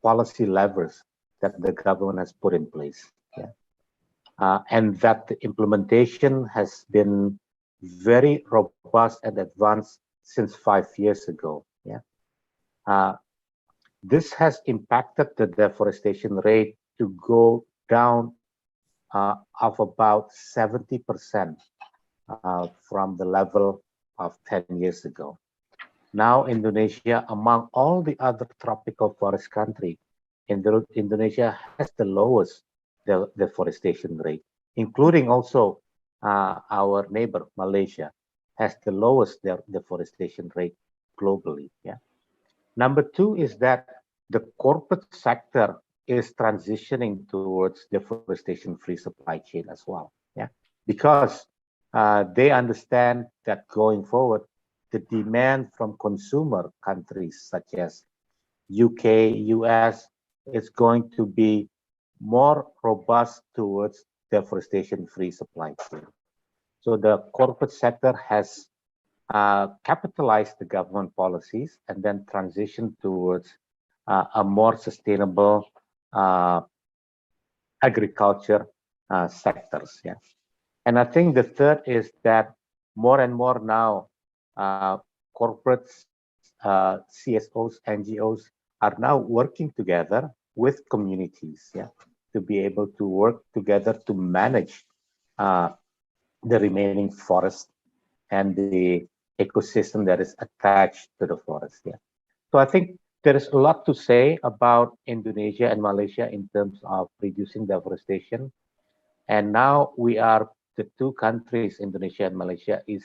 levers that the government has put in place. Yeah. And that the implementation has been very robust and advanced since 5 years ago. Yeah. This has impacted the deforestation rate to go down of about 70% from the level of 10 years ago. Now, Indonesia, among all the other tropical forest countries, Indonesia has the lowest deforestation rate, including also our neighbor, Malaysia, has the lowest deforestation rate globally. Yeah. Number two is that the corporate sector is transitioning towards deforestation-free supply chain as well. Yeah, because they understand that going forward, the demand from consumer countries such as UK, US is going to be more robust towards deforestation-free supply chain. So the corporate sector has capitalized the government policies and then transition towards a more sustainable agriculture sectors. Yeah. And I think the third is that more and more now corporates, CSOs, NGOs are now working together with communities, yeah, to be able to work together to manage the remaining forest and the ecosystem that is attached to the forest. Yeah. So I think there is a lot to say about Indonesia and Malaysia in terms of reducing deforestation. And now we are the two countries, Indonesia and Malaysia, is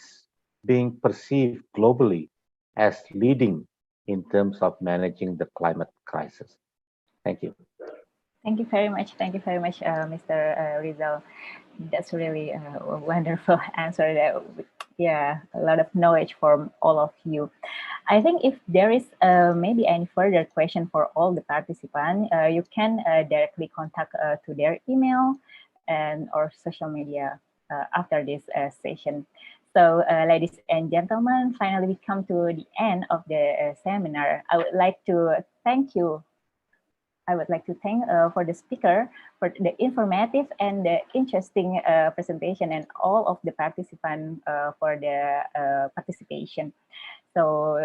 being perceived globally as leading in terms of managing the climate crisis. Thank you. Thank you very much. Thank you very much, Mr. Rizal. That's really a wonderful answer. Yeah, a lot of knowledge from all of you. I think if there is maybe any further question for all the participants, you can directly contact to their email and or social media after this session. So, ladies and gentlemen, finally we come to the end of the seminar. I would like to thank for the speaker for the informative and the interesting presentation and all of the participants for the participation. So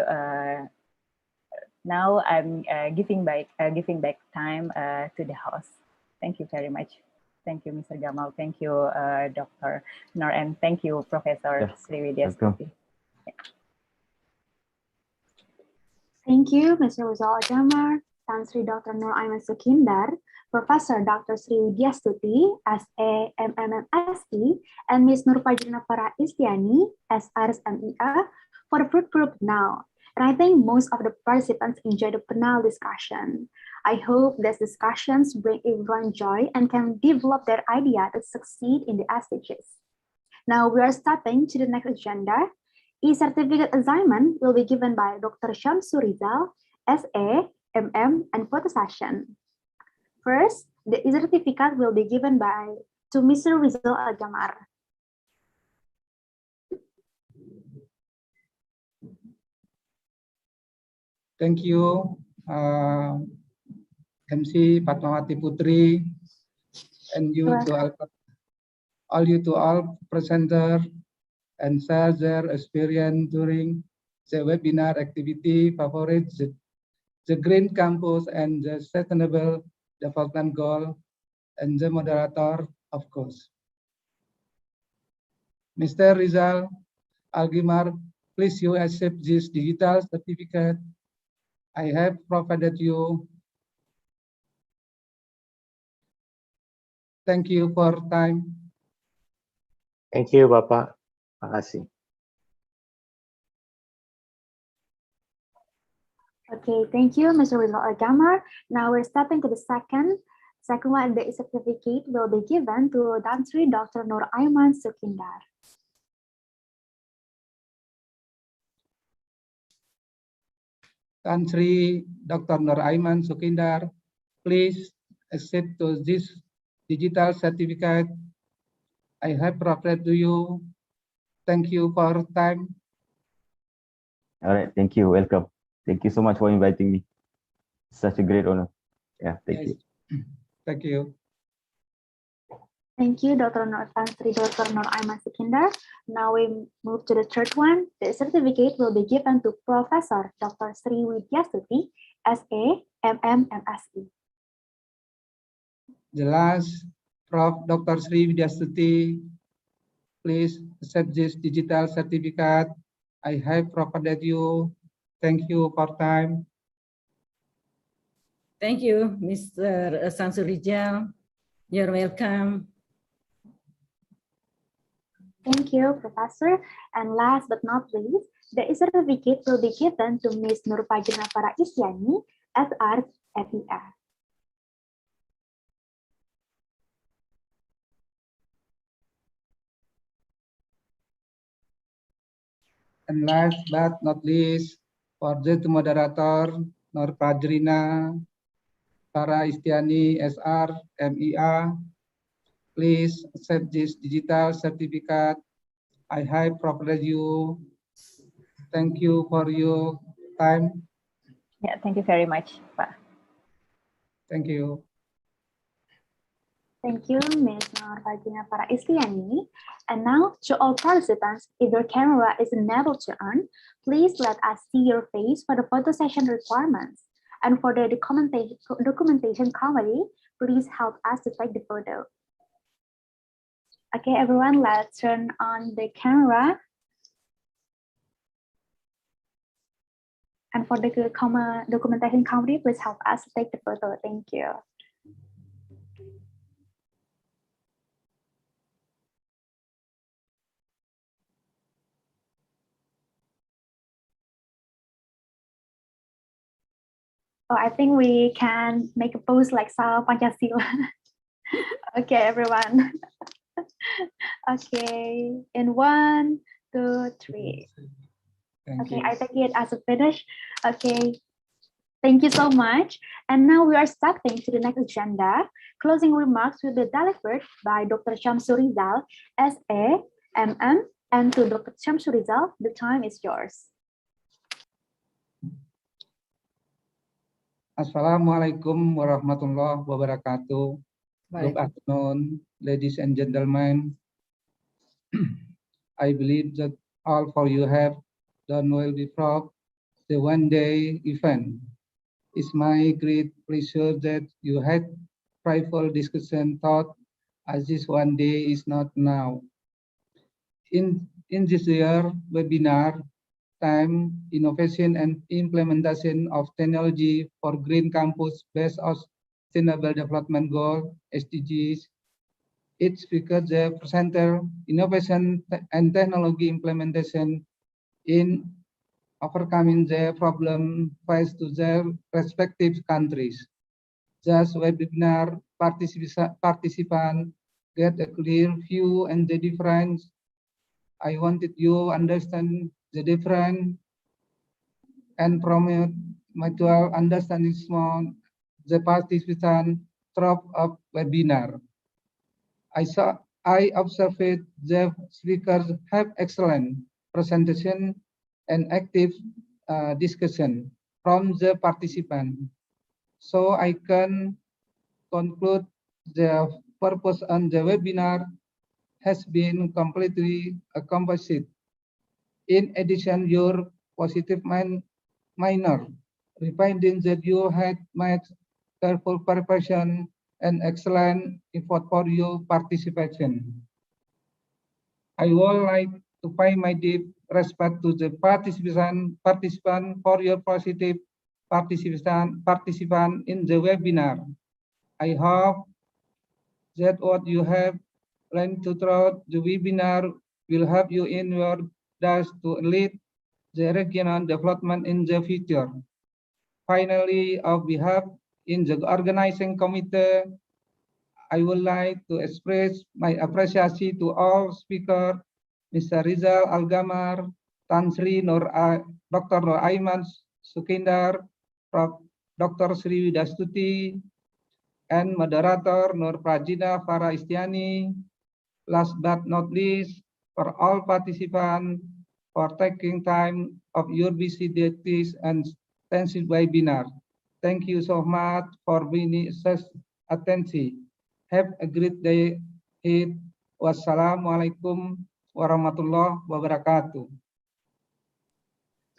now I'm giving back time to the host. Thank you very much. Thank you, Mr. Gamal. Thank you, Dr. Nor, and thank you, Professor Sriwidya Stuti. Thank you, Mr. Rizal Agamar, Tan Sri Dr. Nur Aiman Sukindar, Professor Dr. Sriwidya Stuti, SA, MMMSE, and Ms. Nur Fajrinapara Istiani, SRs MEA, for the fruitful panel. And I think most of the participants enjoyed the panel discussion. I hope these discussions bring everyone joy and can develop their idea to succeed in the SDGs. Now we are starting to the next agenda. E-certificate assignment will be given by Dr. Syamsur Rizal, SA, MM, and photo session. First, the e-certificate will be given to Mr. Rizal Agamar. Thank you, MC Fatmawati Putri, and you to all presenter and share their experience during the webinar activity favorite the Green Campus and the Sustainable Development Goal, and the moderator, of course. Mr. Rizal Algimar, please you accept this digital certificate I have provided you. Thank you for time. Thank you, Bapak. Terima kasih. Okay, thank you, Mr. Rizal Agamar. Now we're stepping to the second one. The certificate will be given to Dantri Dr. Nur Aiman Sukindar. Country Dr. Nur Aiman Sukindar, please accept to this digital certificate I have provided to you. Thank you for your time. All right, thank you. Welcome. Thank you so much for inviting me. Such a great honor. Yeah, thank you. Thank you. Thank you, Dr. Dantri Dr. Nur Aiman Sukindar. Now we move to the third one. The certificate will be given to Professor Dr. Sri Widyastuti, SA, MM, MSc. The last, Prof. Dr. Sri Widyastuti, please accept this digital certificate I have provided you. Thank you for time. Thank you, Mr. Sansurijal. You're welcome. Thank you, Professor. And last but not least, the certificate will be given to Ms. Nurpajana Para Isyani, SR, FEA. And last but not least, for the moderator, Nurpajrina Para Istiani, SR, MEA, please accept this digital certificate I have provided you. Thank you for your time. Yeah, thank you very much, Pak. Thank you. Thank you, Ms. Nurpajana Para Isyani. And now, to all participants, if your camera is enabled to on, please let us see your face for the photo session requirements. And for the documentation committee, please help us to take the photo. Okay, everyone, let's turn on the camera. And for the documentation committee, please help us to take the photo. Thank you. Oh, I think we can make a pose like Sal Pancasila. Okay, everyone. Okay, in 1, 2, 3. Okay, I take it as a finish. Okay, thank you so much. And now we are stepping to the next agenda. Closing remarks will be delivered by Dr. Syamsurizal, SA, MM, and to Dr. Syamsurizal, the time is yours. Assalamualaikum warahmatullahi wabarakatuh. Good afternoon, ladies and gentlemen. I believe that all for you have done well before the one-day event. It's my great pleasure that you had private discussion thought as this one day is not now. In this year webinar, time, innovation and implementation of technology for green campus based on Sustainable Development Goal, SDGs. Each speaker, the presenter, innovation and technology implementation in overcoming the problem faced to their respective countries. Just webinar participant get a clear view and the difference. I wanted you understand the difference and promote mutual understanding among the participants throughout of webinar. I observed the speakers have excellent presentation and active discussion from the participant. So I can conclude the purpose on the webinar has been completely accomplished. In addition, your positive minor, reminding that you had made careful preparation and excellent effort for your participation. I would like to pay my deep respect to the participant for your positive participation in the webinar. I hope that what you have learned throughout the webinar will help you in your dash to lead the regional development in the future. finally, on behalf in the organizing committee, I would like to express my appreciation to all speakers, Mr. Rizal Algamar, Tan Sri Dr. Nur Aiman Sukindar, Prof. Dr. Sri Widastuti, and moderator Nur Prajina Farah Istiani. Last but not least, for all participants for taking time of your busy duties and intensive webinar. Thank you so much for being such attention. Have a great day. Wassalamualaikum warahmatullahi wabarakatuh.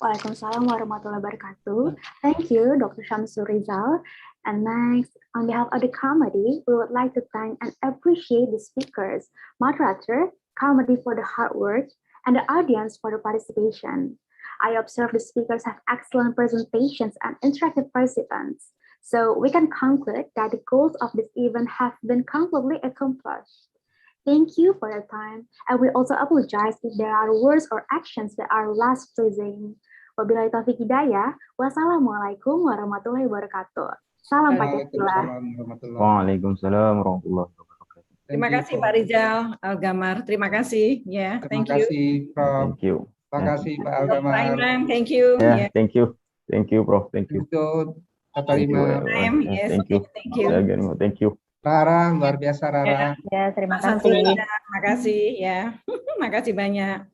Waalaikumsalam warahmatullahi wabarakatuh. Thank you, Dr. Syamsul Rizal. And next, on behalf of the committee, we would like to thank and appreciate the speakers, moderator, committee for the hard work, and the audience for the participation. I observe the speakers have excellent presentations and interactive participants. So we can conclude that the goals of this event have been completely accomplished. Thank you for your time, and we also apologize if there are words or actions that are less pleasing. Wabillahi taufiq hidayah. Wassalamualaikum warahmatullahi wabarakatuh. Salam Pancasila. Waalaikumsalam warahmatullahi wabarakatuh. Terima kasih Pak Rizal Algamar. Terima kasih. Ya, Terima kasih, Prof. Thank you. Terima kasih, Pak Dr. Algamar. Aiman, thank you. Yeah, thank you. Thank you, Prof. Thank you. Itu Kak Thank you. Imam. Yes, Thank you. thank you. Thank you. Rara, luar biasa Rara. Ya, terima Mas kasih. Terima kasih ya. Makasih banyak.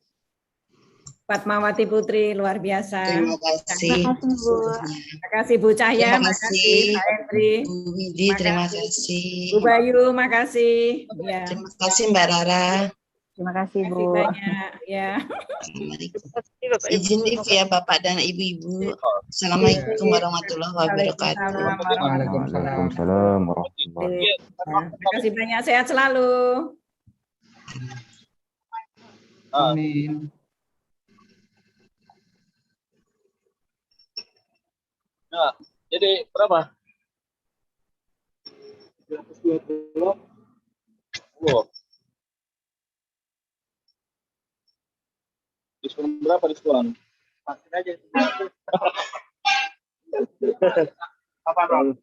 Fatmawati Putri luar biasa. Terima kasih. Terima kasih Bu Cahya, Terima kasih. Pak Hendri, Bu Widi, terima kasih. Bu Bayu, makasih. Ya. Terima kasih Mbak Rara. Terima kasih, Terima kasih Bu. banyak ya. Assalamualaikum. Izin live ya Bapak dan Ibu-ibu. Assalamualaikum warahmatullahi wabarakatuh. Waalaikumsalam warahmatullahi wabarakatuh. Terima kasih banyak, sehat selalu. Amin. Nah, jadi berapa? 220. Wow. Diskon berapa diskon? Pakai aja. Apa, Bang?